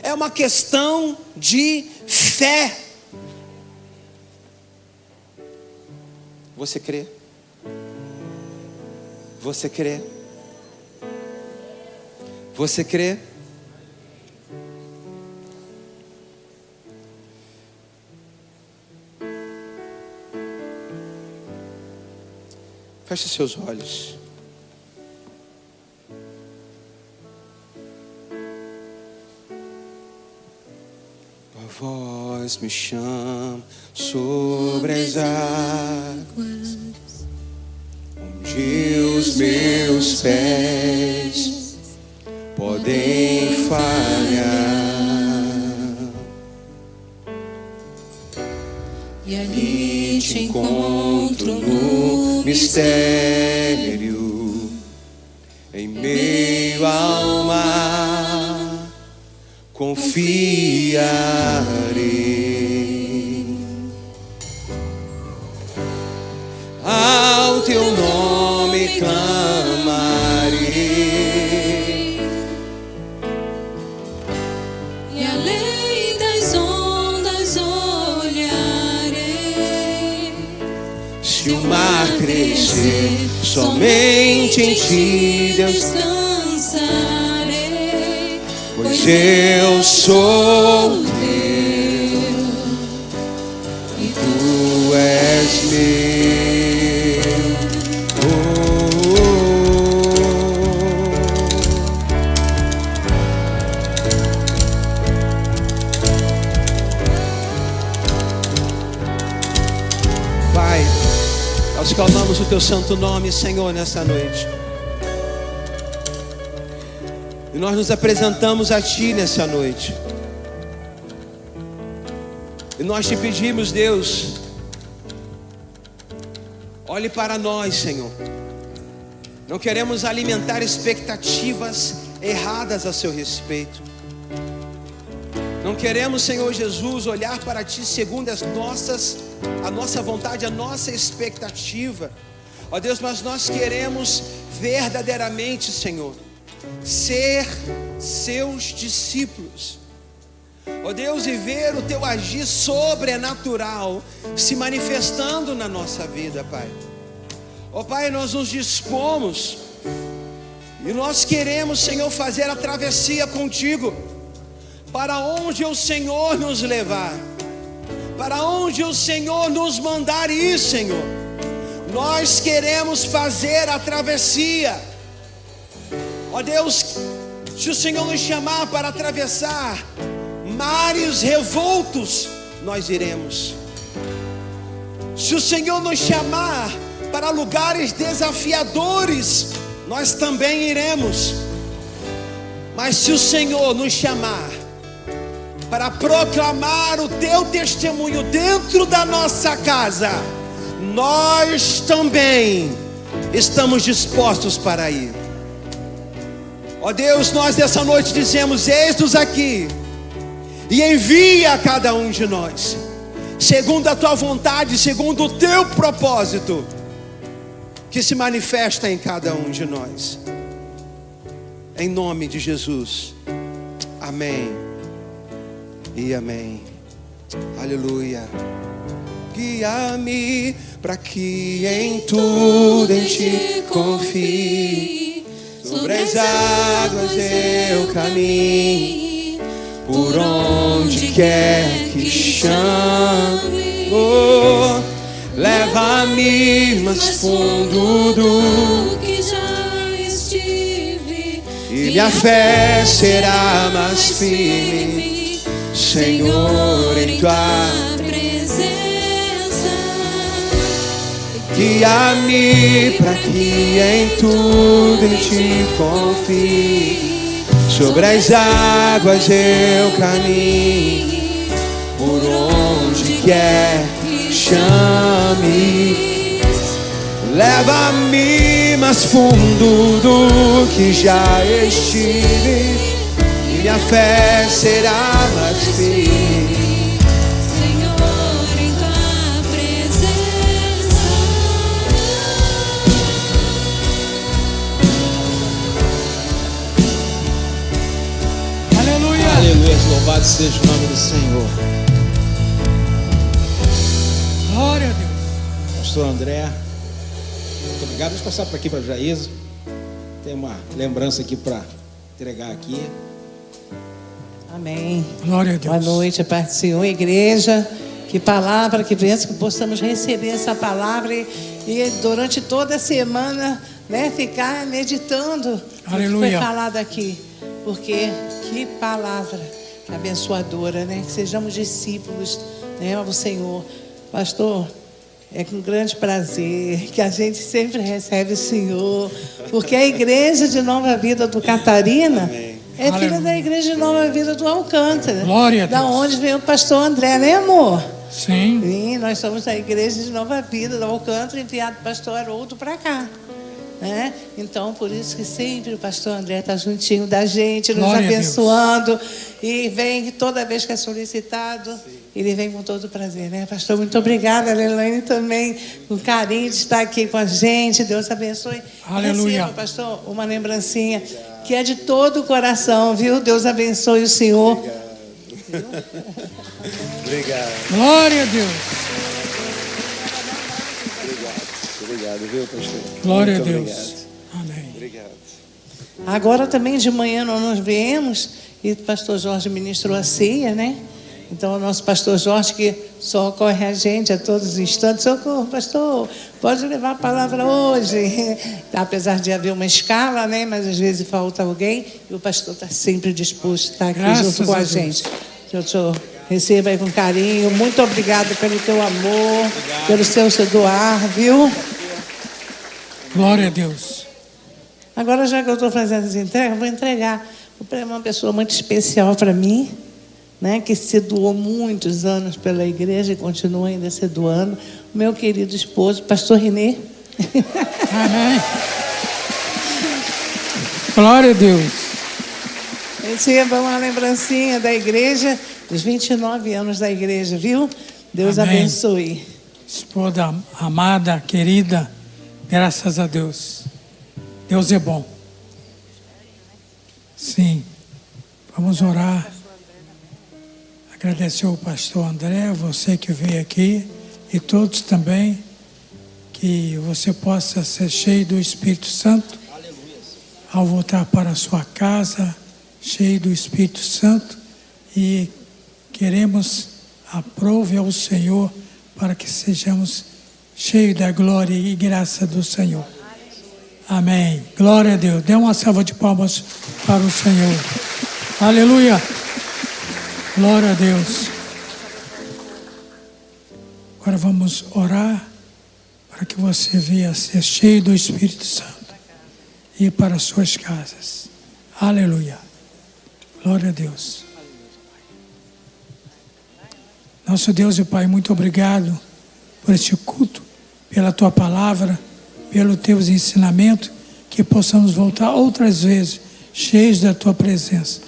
É uma questão de fé. Você crê? Você crê? Você crê? Feche seus olhos. A voz me chama sobre as águas, onde os meus pés podem falhar, e ali te encontro no mistério, em meio ao mar, confiarei. Ao teu nome clamarei, o mar crescer, somente em ti, Deus, descansarei, pois eu sou teu e tu és meu. Pai, nós clamamos o teu santo nome, Senhor, nessa noite. E nós nos apresentamos a ti nessa noite. E nós te pedimos, Deus, olhe para nós, Senhor. Não queremos alimentar expectativas erradas a seu respeito. Não queremos, Senhor Jesus, olhar para ti segundo a nossa vontade, a nossa expectativa. Ó Deus, mas nós queremos verdadeiramente, Senhor, ser seus discípulos. Ó Deus, e ver o teu agir sobrenatural se manifestando na nossa vida, Pai. Ó Pai, nós nos dispomos e nós queremos, Senhor, fazer a travessia contigo, para onde o Senhor nos levar, para onde o Senhor nos mandar ir, Senhor. Nós queremos fazer a travessia. Ó Deus, se o Senhor nos chamar para atravessar mares revoltos, nós iremos. Se o Senhor nos chamar para lugares desafiadores, nós também iremos. Mas se o Senhor nos chamar para proclamar o teu testemunho dentro da nossa casa, nós também estamos dispostos para ir. Ó Deus, nós dessa noite dizemos: eis-nos aqui, e envia a cada um de nós, segundo a tua vontade, segundo o teu propósito, que se manifesta em cada um de nós. Em nome de Jesus, amém e amém. Aleluia. Guia-me para que em tudo em ti confie, sobre as águas eu caminho, por onde quer que chame. Oh, leva-me mais fundo do que já estive, e minha fé será mais firme, Senhor, em tua presença. guia-me para que em tudo em ti confie, sobre as águas eu caminho, por onde quer que chame. Leva-me mais fundo do que já estive, e minha fé será mais firme, Senhor, em tua presença. Aleluia, louvado seja o nome do Senhor. Glória a Deus. Pastor André, muito obrigado. Vamos passar para aqui para Jaísa. Tem uma lembrança aqui para entregar aqui. Amém. Glória a Deus. Boa noite, Pai do Senhor, igreja. Que palavra, que bênção, que possamos receber essa palavra e durante toda a semana, né, ficar meditando o que Aleluia. foi falado aqui. Porque que palavra abençoadora, né? Que sejamos discípulos, né, ao Senhor. Pastor, é com grande prazer que a gente sempre recebe o Senhor, porque a igreja de Nova Vida do Catarina é filha Aleluia. da igreja de Nova Vida do Alcântara. Glória a Da Deus. onde vem o pastor André, né, amor? Sim. Sim, nós somos da igreja de Nova Vida do Alcântara, enviado o pastor Haroldo para cá, né? Então, por isso que sempre o pastor André está juntinho da gente, nos Glória a abençoando. E vem toda vez que é solicitado, ele vem com todo prazer, né, pastor? Muito obrigada, Leilane, também, com carinho de estar aqui com a gente. Deus abençoe. Aleluia. Receba, pastor, uma lembrancinha que é de todo o coração, viu? Deus abençoe o senhor. Obrigado. Glória a Deus. Obrigado. Obrigado, viu, pastor? Glória Muito a Deus. Obrigado. Amém. Obrigado. Agora também de manhã nós viemos e o pastor Jorge ministrou a ceia, né? Então o nosso pastor Jorge que socorre a gente a todos os instantes. Socorro, pastor, pode levar a palavra hoje. Apesar de haver uma escala, né? Mas às vezes falta alguém e o pastor está sempre disposto a estar aqui Graças junto com a a Deus. gente. Que o senhor receba aí com carinho. Muito obrigado pelo teu amor, pelo seu se doar, viu? Glória a Deus. Agora, já que eu estou fazendo as entregas, vou entregar para uma pessoa muito especial para mim, né, que se doou muitos anos pela igreja e continua ainda se doando. O meu querido esposo, pastor Renê. Amém. Glória a Deus. Receba uma lembrancinha da igreja, dos 29 anos da igreja, viu? Deus Amém. abençoe. Esposa amada, querida, graças a Deus. Deus é bom. Sim. Vamos orar. Agradecer ao pastor André, você que veio aqui, e todos também, que você possa ser cheio do Espírito Santo, ao voltar para a sua casa, cheio do Espírito Santo, e queremos, aprove ao Senhor, para que sejamos cheios da glória e graça do Senhor. Amém. Glória a Deus. Dê uma salva de palmas para o Senhor. Aleluia. Glória a Deus. Agora vamos orar para que você venha ser cheio do Espírito Santo e ir para as suas casas. Aleluia. Glória a Deus. Nosso Deus e Pai, muito obrigado por este culto, pela Tua palavra, pelo Teus ensinamentos, que possamos voltar outras vezes, cheios da Tua presença.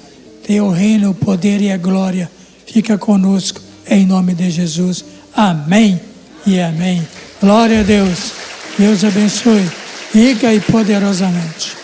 Teu reino, o poder e a glória, fica conosco, em nome de Jesus. Amém e amém. Glória a Deus. Deus abençoe, rica e poderosamente.